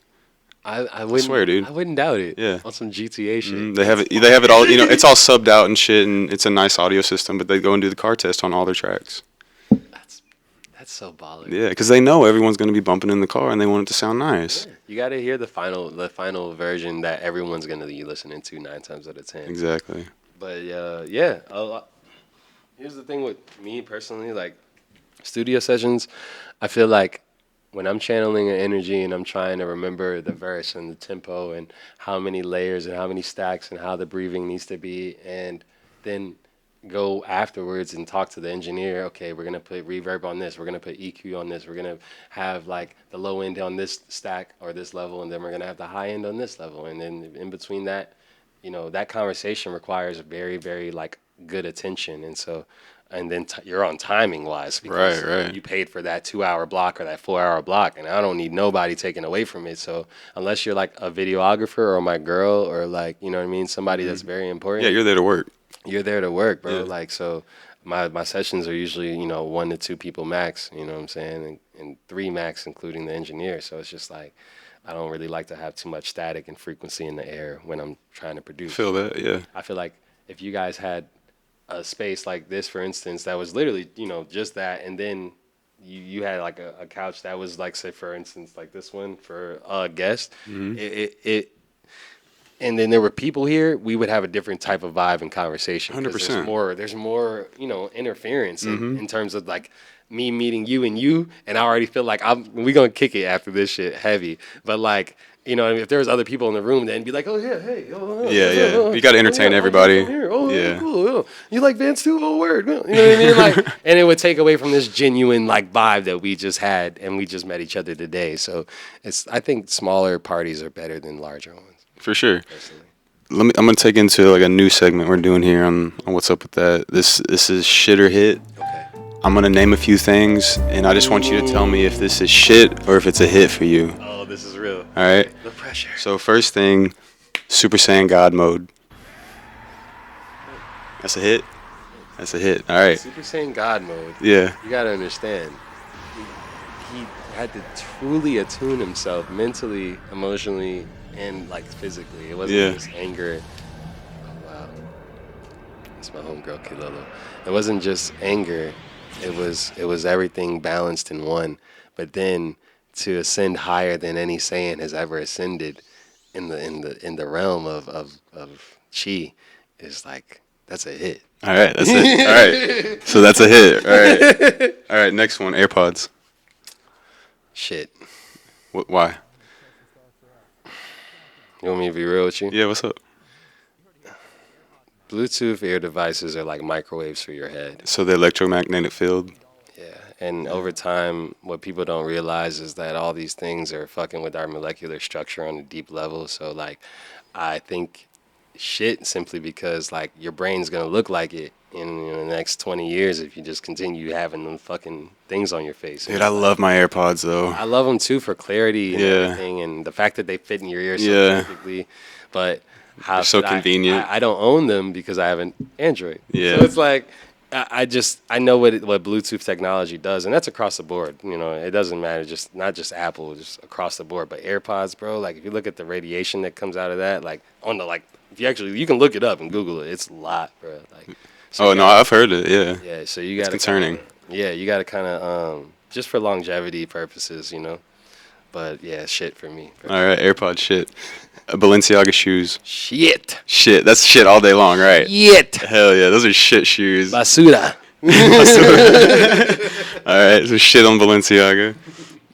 I wouldn't swear, dude. I wouldn't doubt it. Yeah. On some GTA shit. They have it all. You know, it's all subbed out and shit, and it's a nice audio system. But they go and do the car test on all their tracks. That's That's so baller. Yeah, because they know everyone's gonna be bumping in the car and they want it to sound nice. Yeah. You gotta hear the final version that everyone's gonna be listening to 9 times out of 10. Exactly. But yeah, here's the thing with me personally, like studio sessions, I feel like when I'm channeling an energy and I'm trying to remember the verse and the tempo and how many layers and how many stacks and how the breathing needs to be, and then go afterwards and talk to the engineer. Okay, we're gonna put reverb on this, we're gonna put EQ on this, we're gonna have like the low end on this stack or this level, and then we're gonna have the high end on this level, and then in between that, you know, that conversation requires very, very like good attention, and so. And then you're on timing wise because right. you paid for that 2-hour block or that 4-hour block, and I don't need nobody taking away from it. So unless you're like a videographer or my girl or like, you know what I mean, somebody that's very important. Yeah, you're there to work. You're there to work, bro. Yeah. Like, so my sessions are usually, you know, 1 to 2 people max, you know what I'm saying, and 3 max including the engineer. So it's just like I don't really like to have too much static and frequency in the air when I'm trying to produce. Feel that, yeah. I feel like if you guys had a space like this, for instance, that was literally, you know, just that, and then you had like a couch that was like, say, for instance, like this one for a guest, it and then there were people here, we would have a different type of vibe and conversation. 100%. There's more, you know, interference in terms of like me meeting you, and I already feel like we gonna kick it after this shit heavy, but like, you know, if there was other people in the room, then be like, oh yeah, hey, Yeah. You got to entertain everybody. Yeah, cool. You like Vans too? Oh, word. You know what I mean? Like, and it would take away from this genuine like vibe that we just had, and we just met each other today. So I think smaller parties are better than larger ones. For sure. Personally. I'm gonna take into like a new segment we're doing here on What's Up With That. This is shit or hit. Okay. I'm gonna name a few things, and I just want you to tell me if this is shit or if it's a hit for you. Oh, this is real. All right. The pressure. So first thing, Super Saiyan God mode. That's a hit. That's a hit. All right. Super Saiyan God mode. Yeah. You gotta understand. He had to truly attune himself mentally, emotionally, and like physically. It wasn't just anger. Oh wow. That's my homegirl Kilolo. It wasn't just anger. It was everything balanced in one. But then to ascend higher than any Saiyan has ever ascended in the realm of chi is like, that's a hit. All right. That's it. All right. So that's a hit. All right. All right. Next one. AirPods. Shit. Why? You want me to be real with you? Yeah. What's up? Bluetooth ear devices are like microwaves for your head. So the electromagnetic field. Yeah. And over time, what people don't realize is that all these things are fucking with our molecular structure on a deep level. So like, I think shit simply because like your brain's gonna look like it in the next 20 years if you just continue having them fucking things on your face. Dude, I love my AirPods though. I love them too for clarity and everything, and the fact that they fit in your ear so perfectly. But They're so convenient. I don't own them because I have an Android. Yeah. So it's like I know what Bluetooth technology does, and that's across the board. You know, it doesn't matter, just not just Apple, just across the board. But AirPods, bro, like if you look at the radiation that comes out of that, like on the like, if you can look it up and Google it, it's a lot, bro. Like. So I've heard it. Yeah. Yeah, so you got to concerning. You got to kind of just for longevity purposes, you know. But yeah, shit for me. All right, AirPod shit. Balenciaga shoes. Shit. That's shit all day long, right? Shit. Hell yeah, those are shit shoes. Basura. All right, so shit on Balenciaga.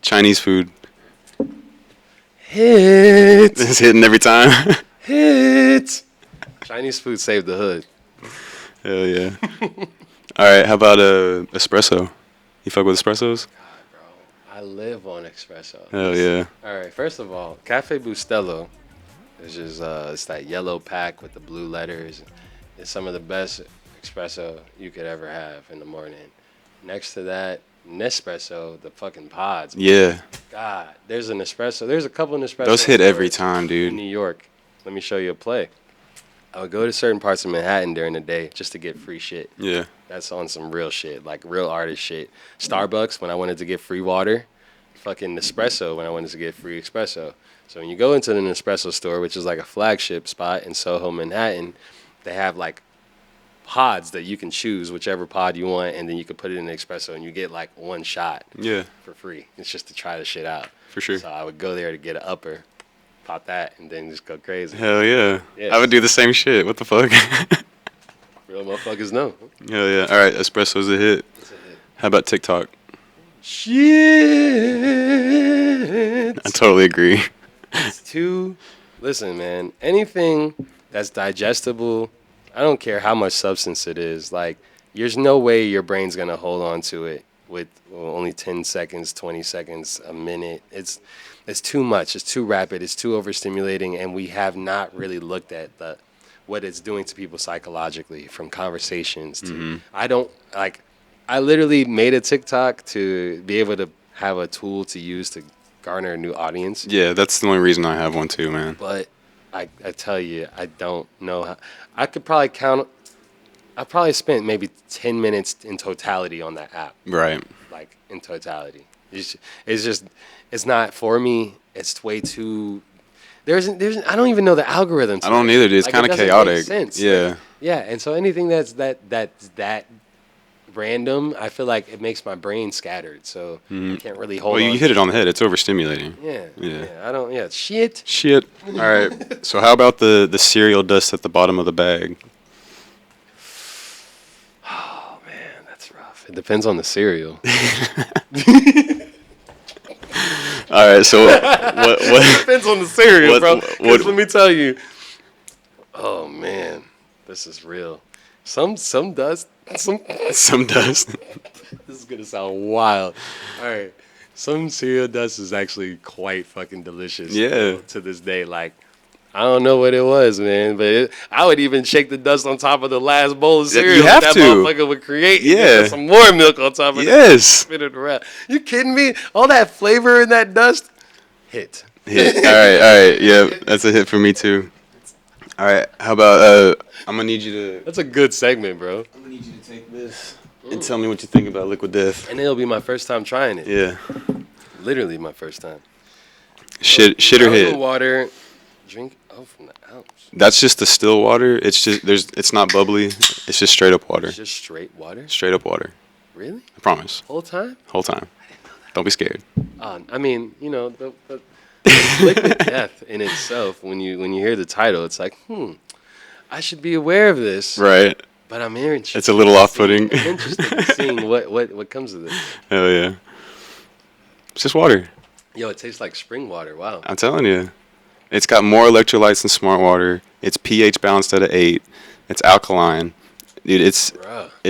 Chinese food. Hit. It's hitting every time. Hit. Chinese food saved the hood. Hell yeah. All right, how about espresso? You fuck with espressos? God, bro, I live on espresso. Hell yeah. All right, first of all, Cafe Bustelo is just it's that yellow pack with the blue letters. It's some of the best espresso you could ever have in the morning. Next to that, Nespresso, the fucking pods. Yeah. God, there's a couple of Nespresso. Those hit every time, dude. In New York. Let me show you a play. I would go to certain parts of Manhattan during the day just to get free shit. Yeah. That's on some real shit, like real artist shit. Starbucks when I wanted to get free water. Fucking Nespresso when I wanted to get free espresso. So when you go into the Nespresso store, which is like a flagship spot in Soho, Manhattan, they have like pods that you can choose whichever pod you want, and then you can put it in an espresso, and you get like one shot for free. It's just to try the shit out. For sure. So I would go there to get an upper, pop that, and then just go crazy. Hell yeah. I would do the same shit. What the fuck? Real motherfuckers know. Hell yeah. All right, espresso's a hit. It's a hit. How about TikTok? Shit. I totally agree. It's too. Listen, man. Anything that's digestible, I don't care how much substance it is. Like, there's no way your brain's gonna hold on to it with only 10 seconds, 20 seconds, a minute. It's too much. It's too rapid. It's too overstimulating, and we have not really looked at what it's doing to people psychologically, from conversations to. I literally made a TikTok to be able to have a tool to use to garner a new audience. Yeah, that's the only reason I have one too, man. But I tell you, I don't know how. I could probably count. I probably spent maybe 10 minutes in totality on that app. Right. Like, in totality. It's not for me. It's way too. I don't even know the algorithm. I don't either, dude. It's kind of chaotic. Make sense. Yeah. Yeah, and so anything that's that random, I feel like it makes my brain scattered. So I can't really hold. Well, on you hit it on the head. It's overstimulating. Yeah. I don't. Yeah. Shit. All right. So how about the cereal dust at the bottom of the bag? Oh man, that's rough. It depends on the cereal. All right. So what? It depends on the cereal, bro. What, let me tell you. Oh man, this is real. Some dust. Some dust. This is gonna sound wild. All right, some cereal dust is actually quite fucking delicious. Yeah. To this day, like, I don't know what it was, man, but I would even shake the dust on top of the last bowl of cereal. You have that to. Motherfucker would create. Yeah. Some more milk on top of it. Yes. Spit it around. You kidding me? All that flavor in that dust. Hit. All right. Yeah, that's a hit for me too. All right. How about I'm gonna need you to. That's a good segment, bro. I'm gonna need you to take this and tell me what you think about Liquid Death. And it'll be my first time trying it. Yeah. Literally my first time. Shit or hit. Water. Drink from the ounce. That's just the still water. It's not bubbly. It's just straight up water. It's just straight water? Straight up water. Really? I promise. Whole time? Whole time. Don't be scared. I mean, the Liquid Death in itself, when you hear the title, it's like, I should be aware of this. Right. But I'm interested. It's a little off-putting. I'm interested in seeing what comes of this. Hell yeah. It's just water. Yo, it tastes like spring water. Wow. I'm telling you. It's got more electrolytes than Smart Water. It's pH balanced at an 8. It's alkaline. Dude, it's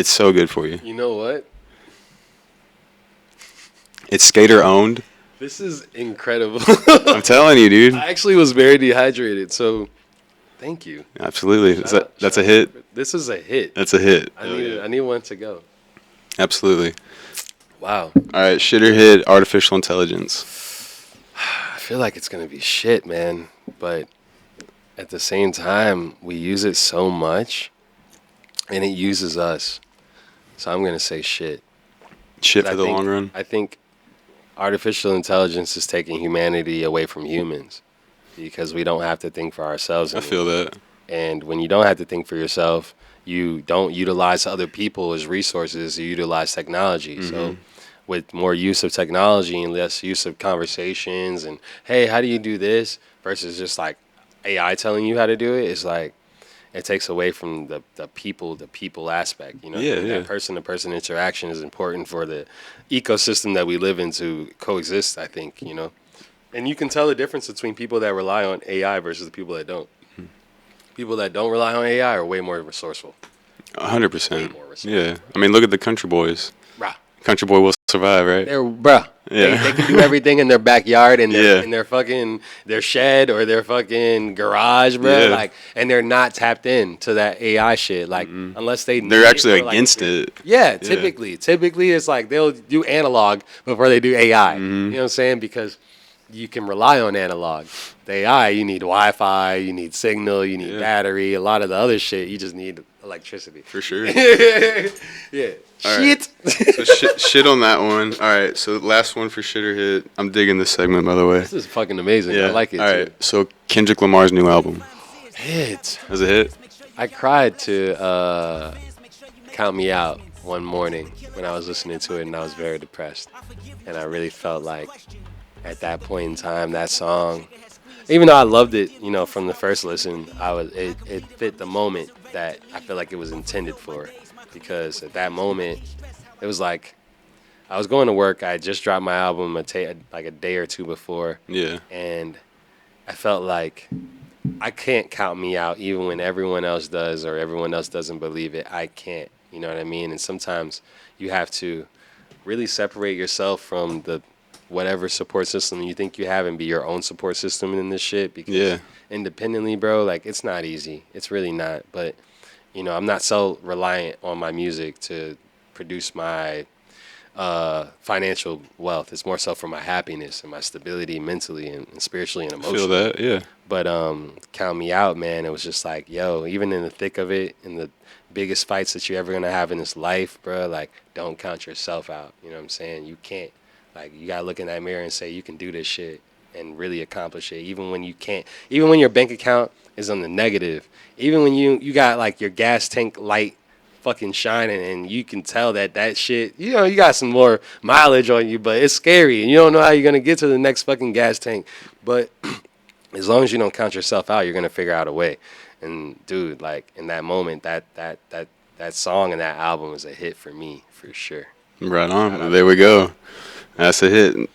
so good for you. You know what? It's skater owned. This is incredible. I'm telling you, dude. I actually was very dehydrated, so thank you. Absolutely. That's a hit. This is a hit. That's a hit. I need one to go. Absolutely. Wow. All right, shit or hit, artificial intelligence. I feel like it's going to be shit, man. But at the same time, we use it so much, and it uses us. So I'm going to say shit. Shit for the long run? I think artificial intelligence is taking humanity away from humans because we don't have to think for ourselves anymore. I feel that. And when you don't have to think for yourself, you don't utilize other people as resources. You utilize technology. Mm-hmm. So with more use of technology and less use of conversations and, hey, how do you do this? Versus just like AI telling you how to do it, it's like it takes away from the people aspect. That person-to-person interaction is important for the ecosystem that we live in to coexist, I think, And you can tell the difference between people that rely on AI versus the people that don't. People that don't rely on AI are way more resourceful. 100%. Yeah. I mean, look at the Country Boys. Bruh. Country Boy will survive, right? Yeah. They can do everything in their backyard and in their fucking their shed or their fucking garage, bro. Yeah. Like, and they're not tapped in to that AI shit. Like, unless they're actually against it. Yeah, typically it's like they'll do analog before they do AI. You know what I'm saying? Because you can rely on analog. The AI, you need Wi-Fi, you need signal, you need battery. A lot of the other shit, you just need electricity. For sure. Yeah. All shit. Right. So shit on that one. All right. So last one for shit or hit. I'm digging this segment, by the way. This is fucking amazing. Yeah. I like it. All right. So Kendrick Lamar's new album. Hit. Was it a hit? I cried to Count Me Out one morning when I was listening to it, and I was very depressed. And I really felt like at that point in time, that song, even though I loved it, from the first listen, it fit the moment that I feel like it was intended for. Because at that moment, it was like I was going to work. I had just dropped my album like a day or two before. Yeah. And I felt like I can't count me out even when everyone else does or everyone else doesn't believe it. I can't. You know what I mean? And sometimes you have to really separate yourself from the whatever support system you think you have and be your own support system in this shit. Because independently, bro, like, it's not easy. It's really not. But, I'm not so reliant on my music to produce my financial wealth. It's more so for my happiness and my stability mentally and spiritually and emotionally. Feel that, yeah. But Count Me Out, man, it was just like, yo, even in the thick of it, in the biggest fights that you're ever going to have in this life, bro, like, don't count yourself out. You know what I'm saying? You can't. Like, you got to look in that mirror and say, you can do this shit and really accomplish it, even when you can't. Even when your bank account is on the negative. Even when you got, like, your gas tank light fucking shining and you can tell that shit, you got some more mileage on you, but it's scary and you don't know how you're going to get to the next fucking gas tank. But as long as you don't count yourself out, you're going to figure out a way. And dude, like, in that moment, that song and that album was a hit for me, for sure. Right on. There we go. That's a hit.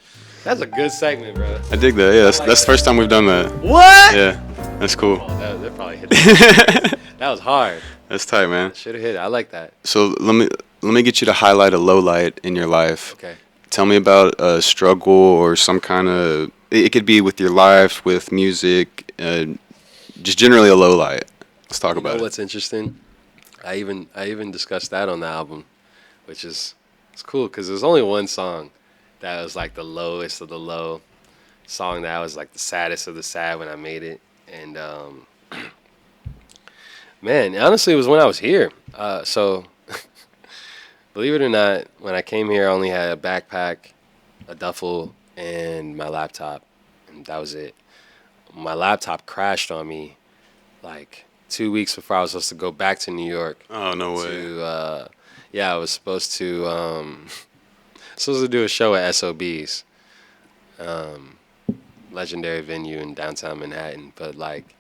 That's a good segment, bro. I dig that. Yeah, that's the first time we've done that. What? Yeah, that's cool. Oh, that probably hit that. That was hard. That's tight, man. Should have hit it. I like that. So let me get you to highlight a low light in your life. Okay. Tell me about a struggle or some kind of. It could be with your life, with music, just generally a low light. Let's talk about it. What's interesting? I even discussed that on the album, which is it's cool because there's only one song that was like the lowest of the low, song that was like the saddest of the sad when I made it, and man, honestly, it was when I was here. So believe it or not, when I came here, I only had a backpack, a duffel, and my laptop, and that was it. My laptop crashed on me like 2 weeks before I was supposed to go back to New York. Oh, no way. I was supposed to do a show at SOB's, legendary venue in downtown Manhattan. But like,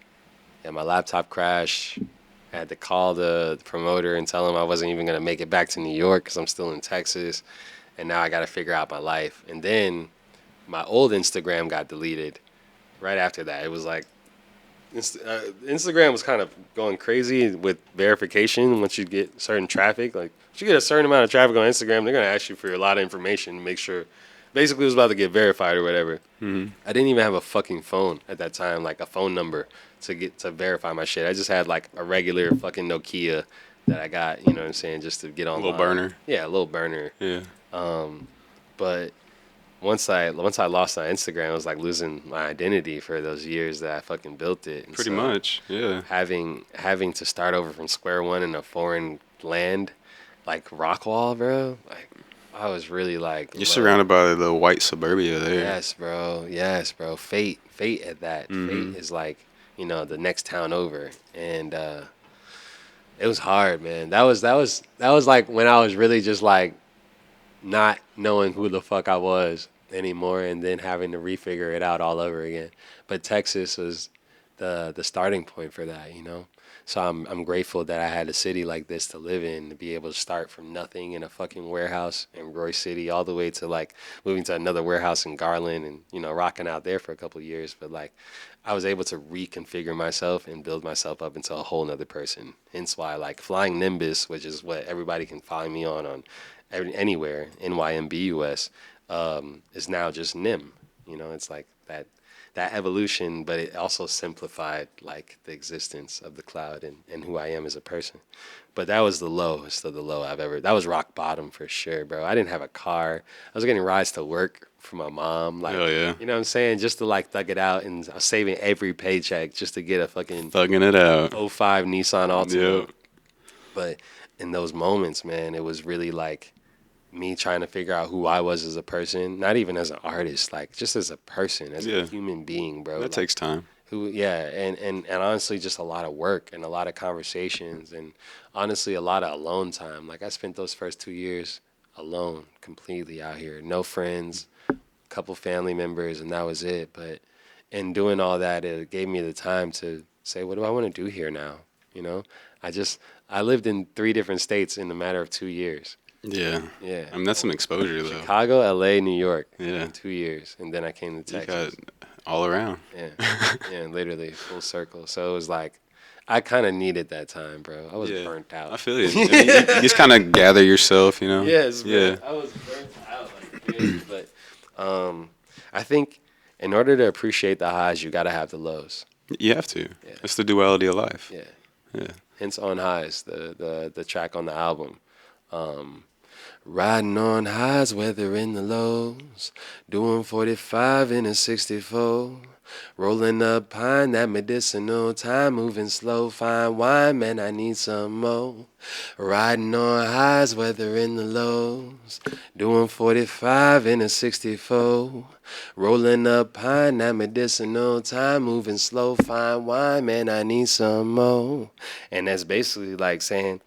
yeah, my laptop crashed. I had to call the promoter and tell him I wasn't even gonna make it back to New York because I'm still in Texas, and now I got to figure out my life. And then my old Instagram got deleted right after that. It was like Instagram was kind of going crazy with verification. Once you get certain traffic, like once you get a certain amount of traffic on Instagram, they're gonna ask you for a lot of information to make sure. Basically, it was about to get verified or whatever. Mm-hmm. I didn't even have a fucking phone at that time, like a phone number to verify my shit. I just had like a regular fucking Nokia that I got, you know what I'm saying, just to get on. A little burner. Yeah, a little burner. Yeah. But once I lost my Instagram, it was like losing my identity for those years that I fucking built it. And pretty much, yeah. Having to start over from square one in a foreign land, like Rockwall, bro. Like, I was really like. You're surrounded by the white suburbia there. Yes, bro. Yes, bro. Fate at that. Mm-hmm. Fate is like, the next town over, and it was hard, man. That was like when I was really just like not knowing who the fuck I was anymore, and then having to refigure it out all over again. But Texas was the starting point for that, So I'm grateful that I had a city like this to live in, to be able to start from nothing in a fucking warehouse in Roy City all the way to like moving to another warehouse in Garland and, rocking out there for a couple of years. But like I was able to reconfigure myself and build myself up into a whole nother person. Hence why like Flying Nymbus, which is what everybody can find me on anywhere, NYMBUS, is now just Nym. It's like that evolution, but it also simplified like the existence of the cloud and who I am as a person. But that was the lowest of the low I've ever. That was rock bottom for sure, bro. I didn't have a car. I was getting rides to work from my mom. Like, hell yeah. You know what I'm saying? Just to like thug it out, and I was saving every paycheck just to get a fucking thugging it out 05 Nissan Altima. Yep. But in those moments, man, it was really like me trying to figure out who I was as a person, not even as an artist, like just as a person, as a human being, bro. That takes time. and honestly, just a lot of work and a lot of conversations and honestly a lot of alone time. Like I spent those first 2 years alone, completely out here, no friends, couple family members, and that was it. But in doing all that, it gave me the time to say, what do I want to do here now? You know, I lived in 3 different states in a matter of 2 years. Yeah. Yeah. I mean, that's some exposure, though. Chicago, LA, New York. Yeah. In 2 years. And then I came to You Texas. got all around. Yeah. Yeah, literally full circle. So it was like, I kind of needed that time, bro. I was burnt out. I feel you. I mean, you just kind of gather yourself, you know? Yes, yeah. I was burnt out, like, really. But I think in order to appreciate the highs, you got to have the lows. You have to. Yeah. That's the duality of life. Yeah. Yeah. Hence On Highs, the track on the album. Riding on highs, weathering the lows, doing 45 in a 64, rolling up pine, that medicinal time, moving slow, fine wine, man, I need some more. Riding on highs, weathering the lows, doing 45 in a 64, rolling up pine, that medicinal time, moving slow, fine wine, man, I need some more. And that's basically like saying,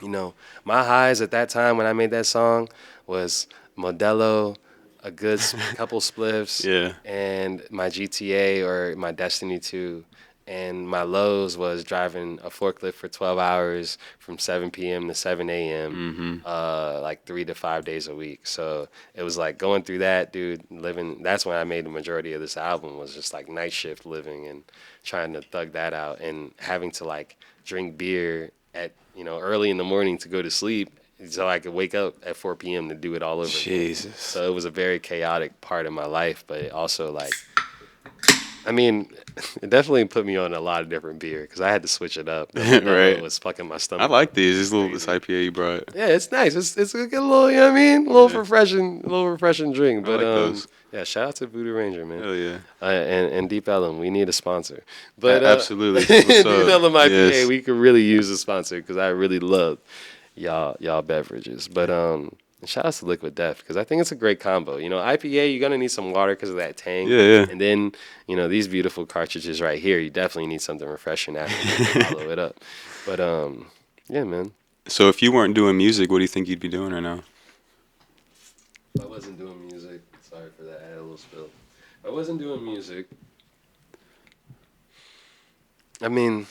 you know, my highs at that time when I made that song was Modelo, a good couple spliffs, and my GTA or my Destiny 2. And my lows was driving a forklift for 12 hours from 7 p.m. to 7 a.m., like 3 to 5 days a week. So it was like going through that, dude, living. That's when I made the majority of this album, was just like night shift living and trying to thug that out and having to like drink beer at, early in the morning to go to sleep so I could wake up at 4 p.m. to do it all over Jesus. again. So it was a very chaotic part of my life, but it also like, I mean, it definitely put me on a lot of different beer because I had to switch it up. Right. It was fucking my stomach. I like these. This IPA you brought. Yeah, it's nice. It's a good little, you know what I mean? A little refreshing drink. But I like those. yeah, shout out to Voodoo Ranger, man. Hell yeah. And Deep Ellum, we need a sponsor. But absolutely. Deep Ellum IPA, Yes. we could really use a sponsor because I really love y'all beverages. But shout out to Liquid Death because I think it's a great combo. IPA, you're gonna need some water because of that tang. Yeah. And then these beautiful cartridges right here, you definitely need something refreshing after to follow it up. But yeah, man. So if you weren't doing music, what do you think you'd be doing right now? If I wasn't doing music, sorry for that, I had a little spill. If I wasn't doing music, I mean,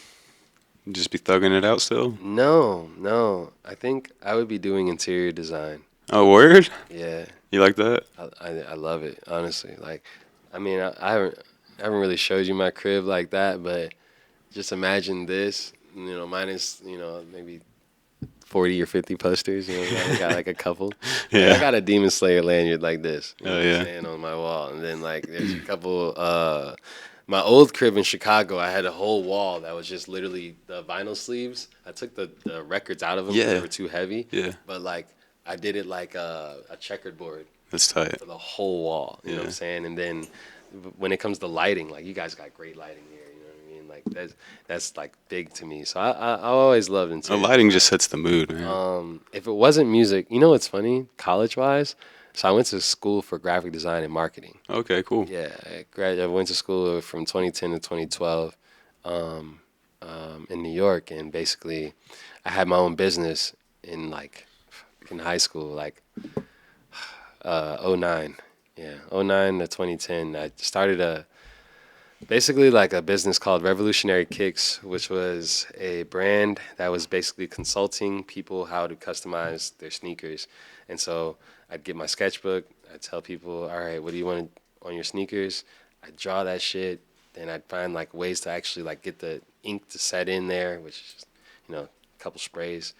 You'd just be thugging it out still? no. I think I would be doing interior design. Oh, word? Yeah. You like that? I love it, honestly. Like, I mean, I haven't really showed you my crib like that, but just imagine this, minus, maybe 40 or 50 posters. I got like a couple. Yeah. Like, I got a Demon Slayer lanyard like this. Oh, yeah. Saying on my wall. And then, like, there's a couple, my old crib in Chicago, I had a whole wall that was just literally the vinyl sleeves. I took the records out of them because they were too heavy. Yeah. But, like, I did it like a checkered board. That's tight. For the whole wall, you know what I'm saying? And then when it comes to lighting, like you guys got great lighting here, you know what I mean? Like that's like big to me. So I always loved interior. Lighting just sets the mood, man. If it wasn't music, what's funny? College-wise, so I went to school for graphic design and marketing. Okay, cool. Yeah, I went to school from 2010 to 2012 in New York, and basically I had my own business in high school, like 09. Yeah, 09 to 2010. I started basically like a business called Revolutionary Kicks, which was a brand that was basically consulting people how to customize their sneakers. And so I'd get my sketchbook, I'd tell people, all right, what do you want on your sneakers? I'd draw that shit, then I'd find like ways to actually like get the ink to set in there, which is just, a couple sprays.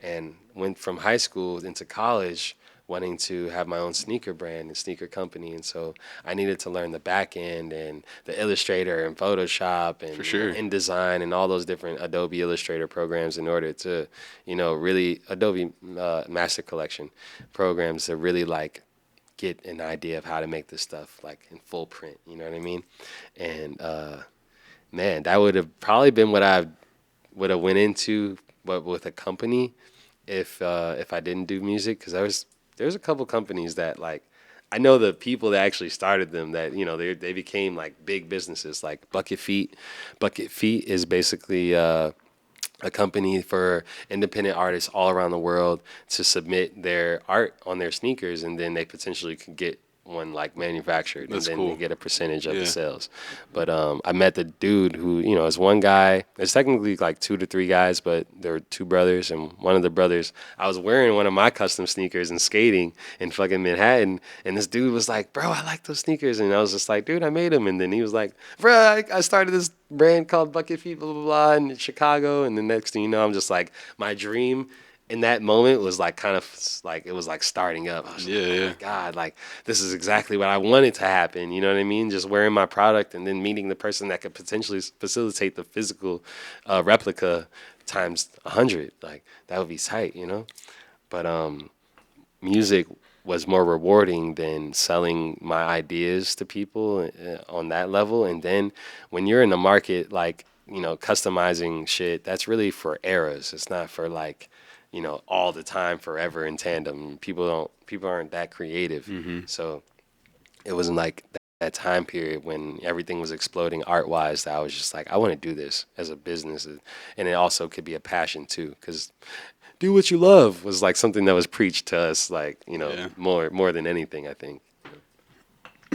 And went from high school into college wanting to have my own sneaker brand and sneaker company. And so I needed to learn the back end and the Illustrator and Photoshop and For sure. InDesign and all those different Adobe Illustrator programs in order to, really Adobe Master Collection programs to really like get an idea of how to make this stuff like in full print, you know what I mean? And man, that would have probably been what I would have went into, but with a company if I didn't do music, because there's a couple companies that like I know the people that actually started them that, you know, they became like big businesses like Bucket Feet. Bucket Feet is basically a company for independent artists all around the world to submit their art on their sneakers, and then they potentially could get one like manufactured, That's and then cool. they get a percentage of Yeah. the sales. But I met the dude who, you know, is one guy. It's technically like 2 to 3 guys, but there were 2 brothers, and one of the brothers, I was wearing one of my custom sneakers and skating in fucking Manhattan, and this dude was like, bro, I like those sneakers, and I was just like, dude, I made them. And then he was like, bro, I started this brand called Bucket Feet, blah blah blah, in Chicago. And the next thing you know, I'm just like, my dream in that moment was like kind of like it was like starting up. I was like, oh my God, like this is exactly what I wanted to happen. You know what I mean? Just wearing my product and then meeting the person that could potentially facilitate the physical replica times 100. Like that would be tight, you know? But music was more rewarding than selling my ideas to people on that level. And then when you're in the market, like, you know, customizing shit, that's really for eras. It's not for like, you know, all the time, forever in tandem. People aren't that creative. So it wasn't like that time period when everything was exploding art-wise that I was just like, I want to do this as a business. And it also could be a passion too, because do what you love was like something that was preached to us, like, you know, more than anything, I think.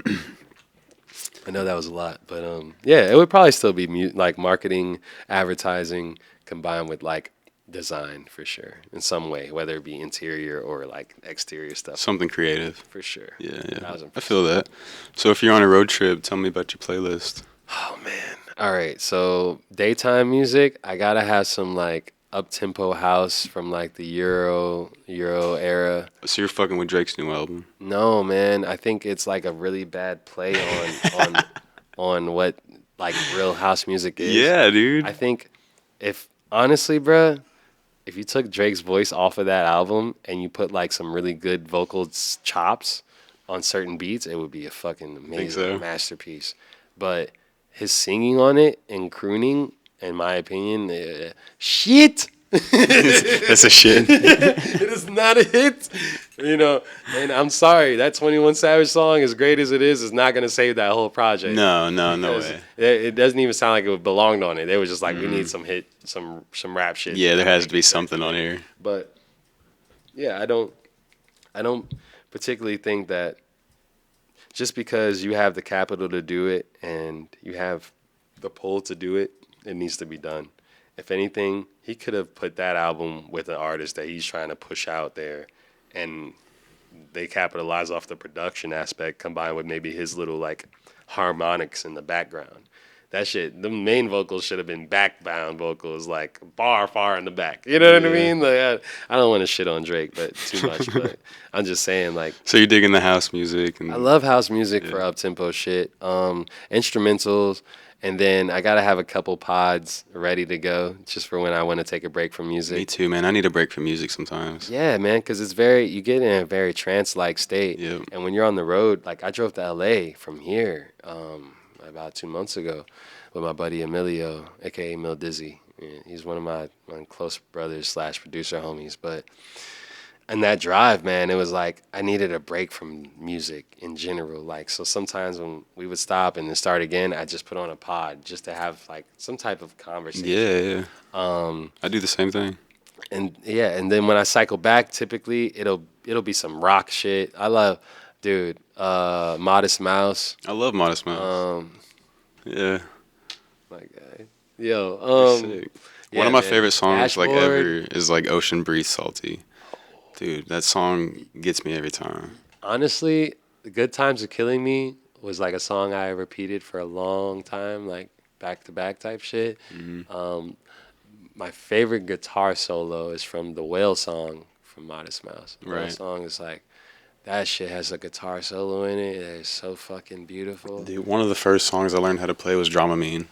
I know that was a lot, but yeah, it would probably still be like marketing, advertising combined with like design for sure in some way, whether it be interior or like exterior stuff. Something creative. For sure. Yeah. 1000%. I feel that. So if you're on a road trip, tell me about your playlist. Oh man. All right. So daytime music, I gotta have some like up-tempo house from like the Euro era. So you're fucking with Drake's new album? No, man. I think it's like a really bad play on what like real house music is. Yeah, dude. I think honestly, bruh, if you took Drake's voice off of that album and you put like some really good vocal chops on certain beats, it would be a fucking amazing masterpiece. But his singing on it and crooning, in my opinion, shit. That's a shit. It is not a hit, you know. And I'm sorry, that 21 Savage song, as great as it is not gonna save that whole project. No way. It doesn't even sound like it belonged on it. They were just like, we need some rap shit. Yeah, there has to be something on here. But yeah, I don't particularly think that just because you have the capital to do it and you have the pull to do it, it needs to be done. If anything, he could have put that album with an artist that he's trying to push out there, and they capitalize off the production aspect combined with maybe his little like harmonics in the background. That shit, the main vocals should have been backbound vocals, like far in the back. You know what I mean? Like I don't want to shit on Drake, but too much. But I'm just saying, like. So you're digging the house music? And I love house music for up tempo shit, instrumentals. And then I got to have a couple pods ready to go just for when I want to take a break from music. Me too, man. I need a break from music sometimes. Yeah, man, because you get in a very trance-like state. Yep. And when you're on the road, like I drove to L.A. from here about 2 months ago with my buddy Emilio, a.k.a. Mil Dizzy. He's one of my close brothers / producer homies. But in that drive, man, it was like I needed a break from music in general. Like, so sometimes when we would stop and then start again, I just put on a pod just to have like some type of conversation. Yeah. I do the same thing. And then when I cycle back, typically it'll be some rock shit. I love, dude, Modest Mouse. I love Modest Mouse. Yeah. My guy. Yo. Sick. Yeah, one of my man. favorite songs like Dashboard. ever is like Ocean Breeze Salty. Dude, that song gets me every time. Honestly, Good Times Are Killing Me was like a song I repeated for a long time, like back-to-back type shit. Mm-hmm. My favorite guitar solo is from the Whale song from Modest Mouse. The Whale Right. song is like, that shit has a guitar solo in it. It is so fucking beautiful. Dude, one of the first songs I learned how to play was Dramamine.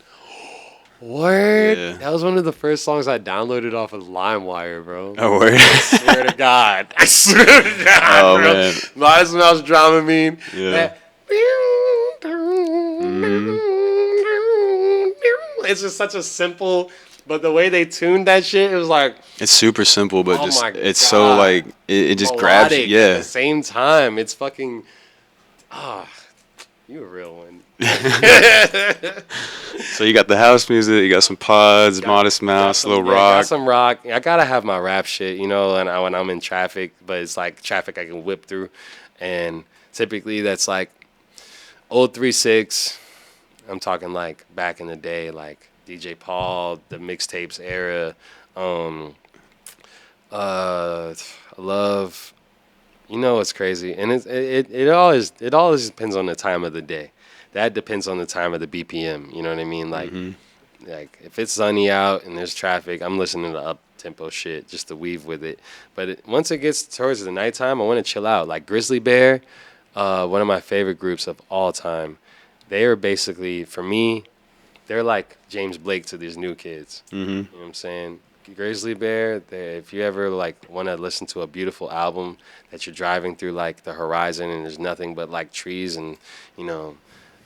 Word? Yeah. That was one of the first songs I downloaded off of LimeWire, bro. Oh, word? I swear to God. I swear to God, Oh, bro. man. Modest Mouse Dramamine. Yeah. That- It's just such a simple, but the way they tuned that shit, it was like It's super simple, but Oh just my it's God. so like it just grabs you. melodic at Yeah. the same time. It's fucking Ah, you a real one. So you got the house music, you got some pods, Modest Mouse, little rock. Got some rock. I gotta have my rap shit, you know, and when I'm in traffic, but it's like traffic I can whip through, and typically that's like old 3-6. I'm talking like back in the day, like DJ Paul, the mixtapes era. I love, you know, it's crazy, and it always depends on the time of the day. That depends on the time of the BPM. You know what I mean? Like, like if it's sunny out and there's traffic, I'm listening to up tempo shit just to weave with it. But once it gets towards the nighttime, I want to chill out. Like Grizzly Bear, one of my favorite groups of all time. They are basically, for me, they're like James Blake to these new kids. You know what I'm saying? Grizzly Bear, if you ever like want to listen to a beautiful album that you're driving through like the horizon and there's nothing but like trees and, you know,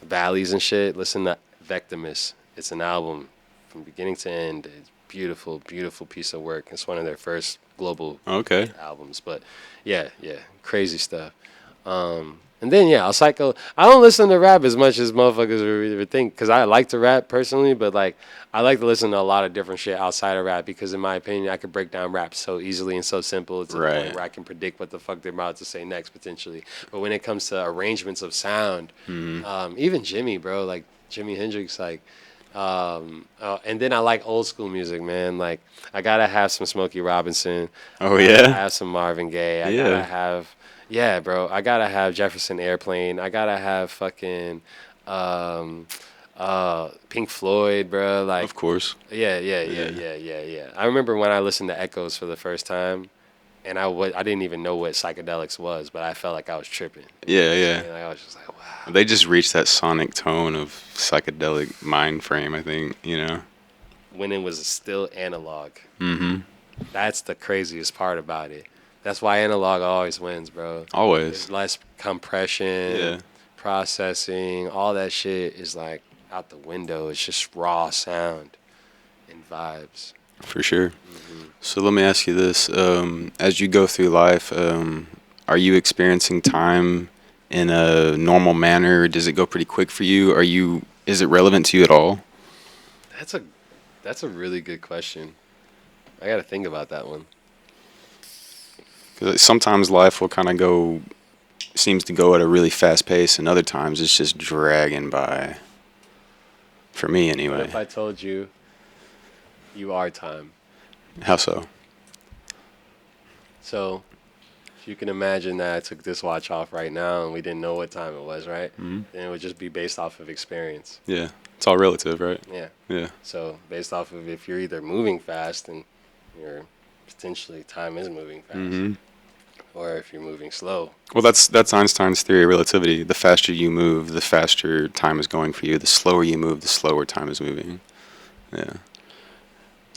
valleys and shit, listen to Vectimus. It's an album from beginning to end. It's beautiful, beautiful piece of work. It's one of their first global albums. But yeah, crazy stuff. And then, yeah, I don't listen to rap as much as motherfuckers would think, because I like to rap personally, but, like, I like to listen to a lot of different shit outside of rap because, in my opinion, I could break down rap so easily and so simple. It's a point where I can predict what the fuck they're about to say next, potentially. But when it comes to arrangements of sound, even Jimmy, bro, like, Jimi Hendrix, like, and then I like old school music, man. Like, I gotta have some Smokey Robinson. Oh, I yeah? gotta have some Marvin Gaye. I gotta have... Yeah, bro. I gotta have Jefferson Airplane. I gotta have fucking Pink Floyd, bro. Like, of course. Yeah. I remember when I listened to Echoes for the first time, and I didn't even know what psychedelics was, but I felt like I was tripping. Yeah. And I was just like, wow. They just reached that sonic tone of psychedelic mind frame, I think, you know. When it was still analog. That's the craziest part about it. That's why analog always wins, bro. Always. There's less compression, processing, all that shit is like out the window. It's just raw sound and vibes. For sure. So let me ask you this. As you go through life, are you experiencing time in a normal manner? Or does it go pretty quick for you? Is it relevant to you at all? That's a really good question. I got to think about that one. Because sometimes life will kind of seems to go at a really fast pace, and other times it's just dragging by. For me, anyway. What if I told you you are time? How so? So, if you can imagine that I took this watch off right now and we didn't know what time it was, right? Then it would just be based off of experience. Yeah. It's all relative, right? Yeah. So, based off of if you're either moving fast and you're potentially time is moving fast, or if you're moving slow. Well, that's Einstein's theory of relativity. The faster you move, the faster time is going for you. The slower you move, the slower time is moving. Yeah.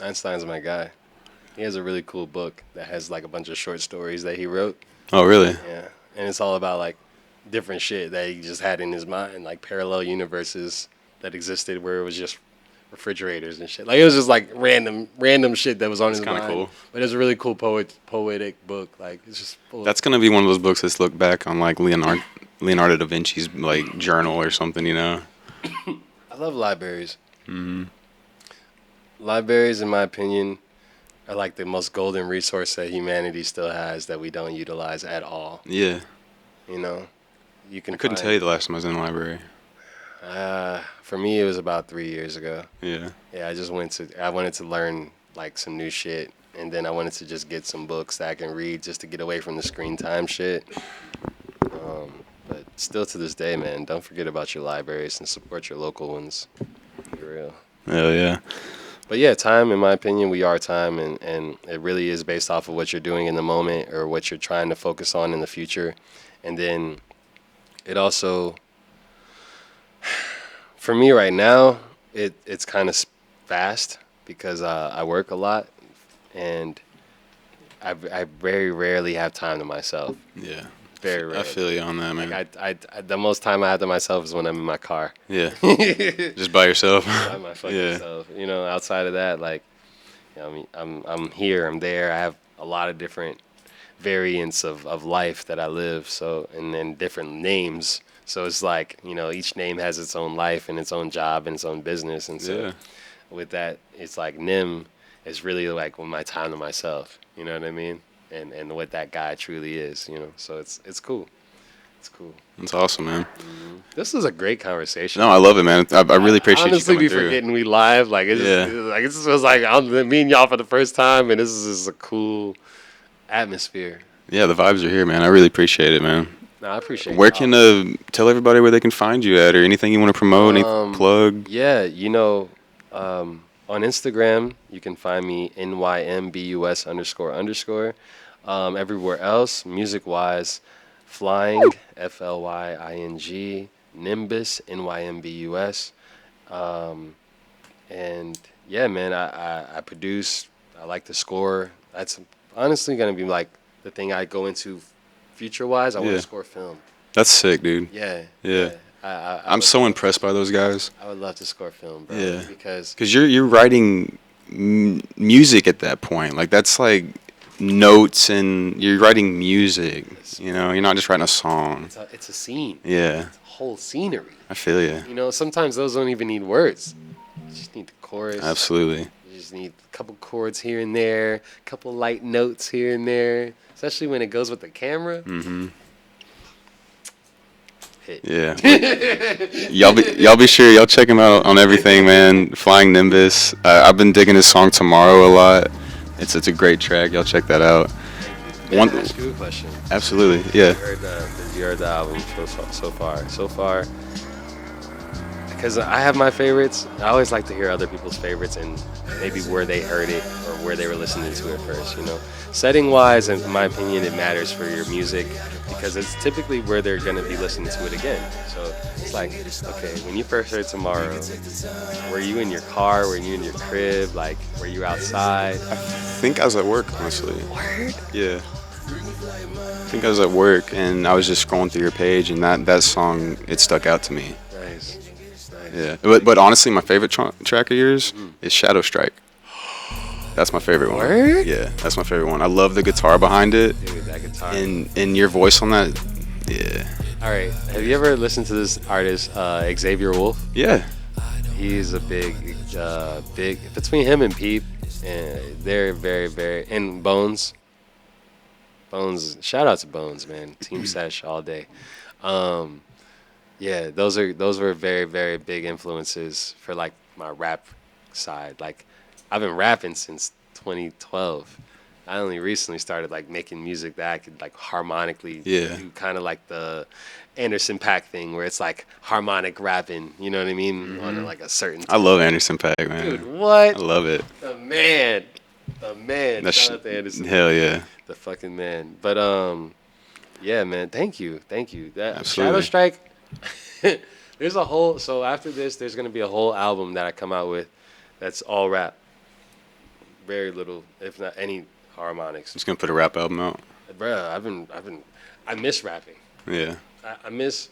Einstein's my guy. He has a really cool book that has like a bunch of short stories that he wrote. Oh, really? Yeah. And it's all about like different shit that he just had in his mind, like parallel universes that existed where it was just refrigerators and shit. Like, it was just like random shit that was on his mind. That's kind of cool. But it's a really cool poetic book. Like, it's just full. That's gonna be one of those books that's look back on like Leonardo da Vinci's like journal or something, you know. I love libraries. Libraries, in my opinion, are like the most golden resource that humanity still has that we don't utilize at all. Yeah. You know, you can. I couldn't tell you the last time I was in the library. For me, it was about 3 years ago. Yeah. Yeah, I wanted to learn like some new shit, and then I wanted to just get some books that I can read just to get away from the screen time shit. But still to this day, man, don't forget about your libraries and support your local ones. Be real. Hell yeah. But yeah, time, in my opinion, we are time, and it really is based off of what you're doing in the moment or what you're trying to focus on in the future. And then it also, for me right now, it's kind of fast because I work a lot, and I very rarely have time to myself. Yeah. Very rarely. I feel you on that, man. Like I the most time I have to myself is when I'm in my car. Yeah. Just by yourself. By my fucking self. You know, outside of that, like, you know, I mean, I'm here, I'm there. I have a lot of different variants of life that I live. So, and then different names. So it's like, you know, each name has its own life and its own job and its own business. And so with that, it's like Nym is really like my time to myself. You know what I mean? And what that guy truly is, you know. So it's cool. It's cool. That's awesome, man. This is a great conversation. No, I love it, man. I really appreciate honestly, you coming through. forgetting we live. Like, it just feels like I'm meeting y'all for the first time, and this is just a cool atmosphere. Yeah, the vibes are here, man. I really appreciate it, man. No, I appreciate it. Where can tell everybody where they can find you at, or anything you want to promote, any plug? Yeah, you know, on Instagram you can find me NYMBUS__. Everywhere else, music wise, Flying FLYING, Nymbus NYMBUS, and yeah, man, I produce. I like to score. That's honestly gonna be like the thing I go into future wise. I want to score film. That's sick, dude. Yeah. I'm so impressed by those guys. I would love to score film, bro. Yeah, because you're writing music at that point. Like, that's like notes, and you're writing music. You know, you're not just writing a song. It's a scene. Yeah. It's a whole scenery. I feel you. You know, sometimes those don't even need words. You just need the chorus. Absolutely. You just need a couple chords here and there, a couple light notes here and there, especially when it goes with the camera. Mm-hmm. Hit. Yeah. y'all be sure y'all check him out on everything, man. Flying Nymbus. I've been digging his song Tomorrow a lot. It's a great track. Y'all check that out. Can I ask you a question? Absolutely, yeah. Did you heard the album so far? Because I have my favorites. I always like to hear other people's favorites and maybe where they heard it or where they were listening to it first, you know. Setting-wise, in my opinion, it matters for your music because it's typically where they're going to be listening to it again. So it's like, okay, when you first heard Tomorrow, were you in your car? Were you in your crib? Like, were you outside? I think I was at work, honestly. Word? Yeah. I think I was at work, and I was just scrolling through your page, and that song, it stuck out to me. Nice. Yeah. But honestly, my favorite track of yours is Shadow Strike. That's my favorite one. Word? Yeah, that's my favorite one. I love the guitar behind it. Dude, that guitar. And your voice on that, yeah. All right. Have you ever listened to this artist, Xavier Wolf? Yeah. He's a big, between him and Peep, they're very, very, and Bones. Shout out to Bones, man. Team Sesh all day. Yeah, those were very, very big influences for like my rap side. Like, I've been rapping since 2012. I only recently started like making music that I could like harmonically do, kind of like the Anderson .Paak thing where it's like harmonic rapping, you know what I mean? Mm-hmm. On like a certain I love Anderson .Paak, man. Dude, what? I love it. The man. Shout out to Anderson. Hell yeah. The fucking man. But yeah, man, thank you. That Absolutely. Shadow Strike. There's a whole, so after this there's going to be a whole album that I come out with that's all rap. Very little, if not any harmonics. Just gonna put a rap album out. Bruh, I miss rapping. Yeah. I miss,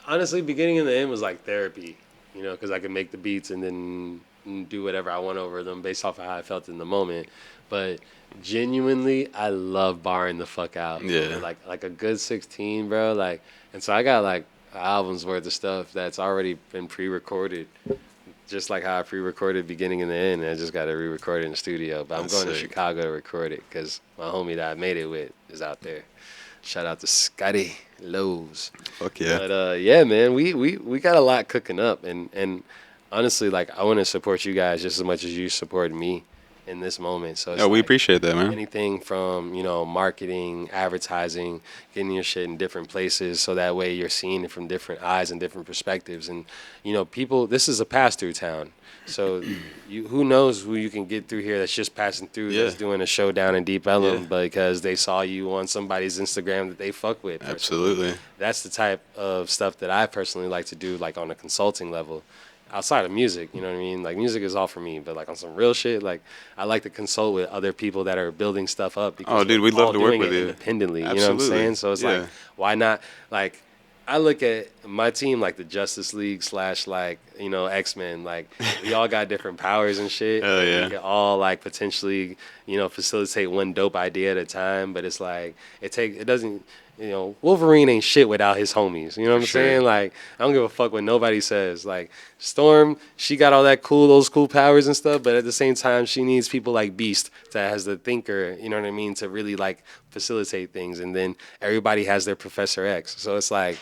honestly, beginning and the end was like therapy, you know, because I could make the beats and then do whatever I want over them based off of how I felt in the moment. But genuinely, I love barring the fuck out. Yeah. Like a good 16, bro. Like, and so I got like albums worth of stuff that's already been pre-recorded. Just like how I pre-recorded beginning and the end, and I just got to re-record it in the studio. But I'm going to Chicago to record it because my homie that I made it with is out there. Shout out to Scotty Lowe's. Fuck yeah. But yeah, man, we got a lot cooking up, and honestly, like I want to support you guys just as much as you supported me in this moment. So it's we appreciate that, man. Anything from, you know, marketing, advertising, getting your shit in different places so that way you're seeing it from different eyes and different perspectives. And, you know, people, this is a pass-through town. So who knows who you can get through here that's just passing through, that's doing a show down in Deep Ellum because they saw you on somebody's Instagram that they fuck with. Absolutely. That's the type of stuff that I personally like to do, like on a consulting level. Outside of music, you know what I mean? Like, music is all for me, but like on some real shit, like I like to consult with other people that are building stuff up. Because dude, we'd love to work with you independently. Absolutely. You know what I'm saying? So it's like, why not? Like, I look at my team like the Justice League / like, you know, X-Men. Like, we all got different powers and shit. Hell yeah. We can all like potentially, you know, facilitate one dope idea at a time. But it's like it doesn't. You know, Wolverine ain't shit without his homies. You know what I'm saying? Like, I don't give a fuck what nobody says. Like, Storm, she got all those cool powers and stuff, but at the same time, she needs people like Beast that has the thinker, you know what I mean, to really, like, facilitate things. And then everybody has their Professor X. So it's like,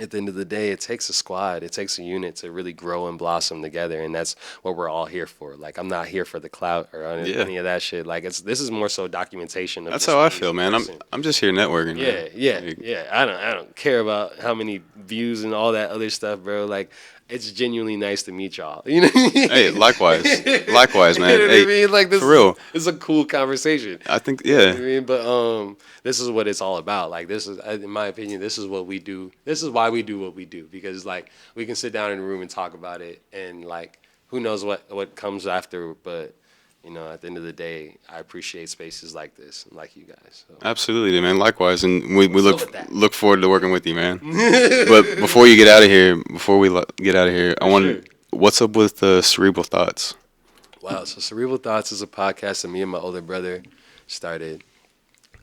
at the end of the day, it takes a squad, it takes a unit to really grow and blossom together, and that's what we're all here for. Like, I'm not here for the clout or any of that shit. Like, this is more so documentation. Of That's how I feel, man. I'm just here networking. Yeah. I don't care about how many views and all that other stuff, bro. Like, it's genuinely nice to meet y'all. You know? Hey, likewise, man. You know what Hey, I mean? Like, this for real. It's a cool conversation. I think, You know what I mean? But this is what it's all about. Like, this is, in my opinion, this is what we do. This is why we do what we do, because like we can sit down in a room and talk about it, and like who knows what comes after. But you know, at the end of the day, I appreciate spaces like this and like you guys. So. Absolutely, man. Likewise, and we look forward to working with you, man. But before you get out of here, I want what's up with Cerebral Thoughts? Wow, so Cerebral Thoughts is a podcast that me and my older brother started.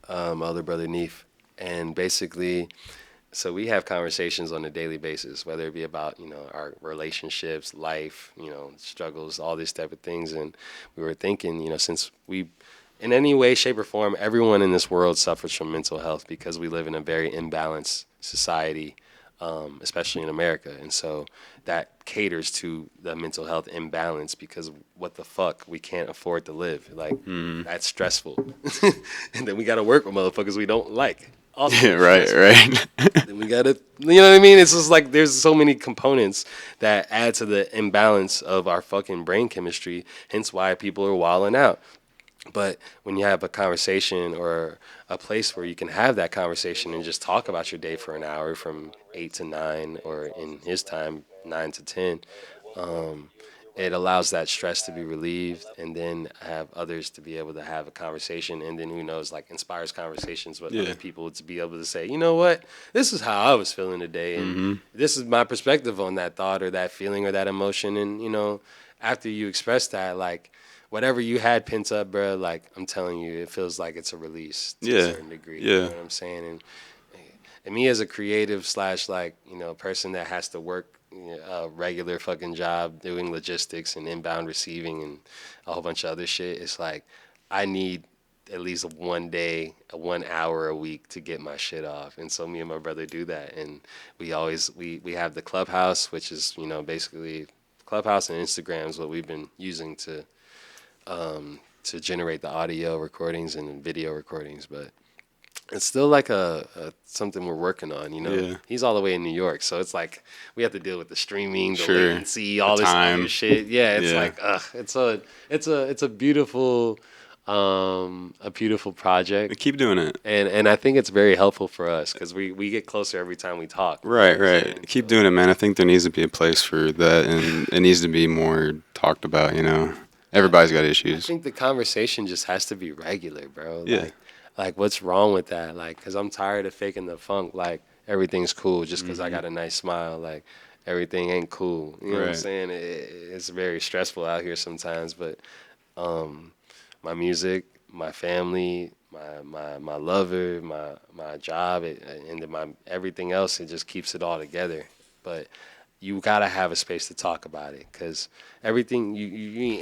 My older brother Neef, and basically, so we have conversations on a daily basis, whether it be about, you know, our relationships, life, you know, struggles, all these type of things. And we were thinking, you know, since we, in any way, shape, or form, everyone in this world suffers from mental health because we live in a very imbalanced society, especially in America. And so that caters to the mental health imbalance because what the fuck, we can't afford to live. Like, that's stressful. And then we got to work with motherfuckers we don't like. Also, Yeah, right. Then we got to, you know what I mean? It's just like there's so many components that add to the imbalance of our fucking brain chemistry, hence why people are wilding out. But when you have a conversation or a place where you can have that conversation and just talk about your day for an hour from 8 to 9, or in his time, 9 to 10, it allows that stress to be relieved, and then have others to be able to have a conversation, and then who knows, like inspires conversations with other people to be able to say, you know what, this is how I was feeling today, and this is my perspective on that thought or that feeling or that emotion, and you know, after you express that, like whatever you had pent up, bro, like I'm telling you, it feels like it's a release to a certain degree. You know what I'm saying? And me as a creative / like, you know, person that has to work a regular fucking job doing logistics and inbound receiving and a whole bunch of other shit, it's like I need at least 1 day, 1 hour a week to get my shit off. And so me and my brother do that, and we always we have the Clubhouse, which is, you know, basically Clubhouse and Instagram is what we've been using to generate the audio recordings and video recordings, but it's still like a something we're working on, you know. Yeah. He's all the way in New York, so it's like we have to deal with the streaming, the Sure. latency, all The this time. other shit. Yeah, it's like it's a beautiful project. Keep doing it. And I think it's very helpful for us because we get closer every time we talk. Right. Keep doing it, man. I think there needs to be a place for that, and it needs to be more talked about, you know. Everybody's got I issues. think the conversation just has to be regular, bro. Yeah. Like what's wrong with that? Like, because I'm tired of faking the funk. Like, everything's cool just because I got a nice smile. Like, everything ain't cool. You know what I'm saying? It's very stressful out here sometimes. But my music, my family, my lover, my job, and my everything else, it just keeps it all together. But you gotta have a space to talk about it, because everything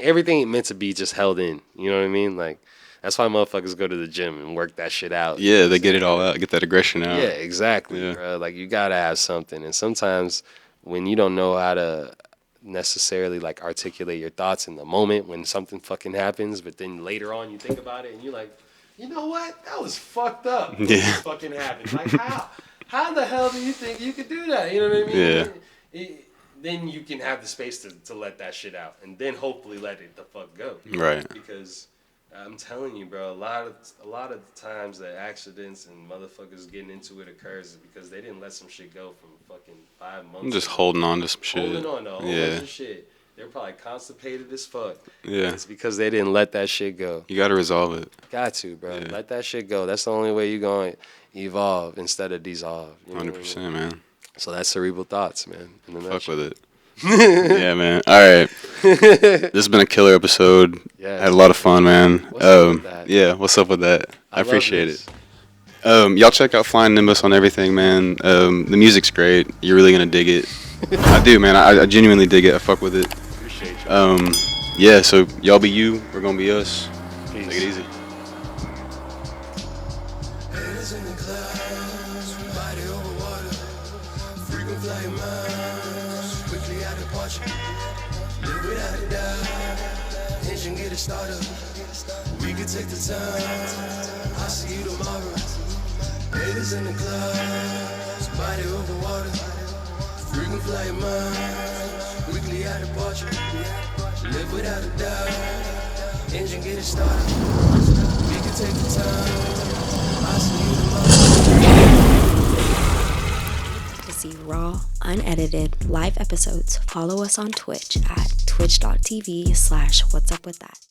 everything ain't meant to be just held in. You know what I mean? Like, that's why motherfuckers go to the gym and work that shit out. Yeah, they get it all out, get that aggression out. Yeah, exactly, bro. Like, you gotta have something. And sometimes when you don't know how to necessarily like articulate your thoughts in the moment when something fucking happens, but then later on you think about it and you're like, you know what? That was fucked up. When this fucking happened. Like, how the hell do you think you could do that? You know what I mean? Yeah. Then you can have the space to let that shit out, and then hopefully let it the fuck go. Right. Because I'm telling you, bro, a lot of times that accidents and motherfuckers getting into it occurs is because they didn't let some shit go from fucking 5 months. I'm just holding on to some shit. Holding on to a whole bunch of shit. They're probably constipated as fuck. Yeah. It's because they didn't let that shit go. You got to resolve it. Got to, bro. Yeah. Let that shit go. That's the only way you're going to evolve instead of dissolve. You know what I mean? 100%, man. So that's Cerebral Thoughts, man. In the Fuck nutshell. with it. Yeah, man. All right. This has been a killer episode. Yeah. I had a lot of fun, man. What's up with that? Yeah, what's up with that? I love appreciate this. it. Y'all check out Flying Nimbus on everything, man. The music's great. You're really gonna dig it. I do, man. I genuinely dig it. I fuck with it. Appreciate you. Yeah. So y'all be you. We're gonna be us. Peace. Take it easy. We can take the time. I'll see you tomorrow. Haters in the club, body over water. Frequent flyer mind, weekly out of departure. Live without a doubt. Engine get it started. We can take the time. I'll see you tomorrow. To see raw, unedited live episodes, follow us on Twitch at twitch.tv/whatsupwithdat.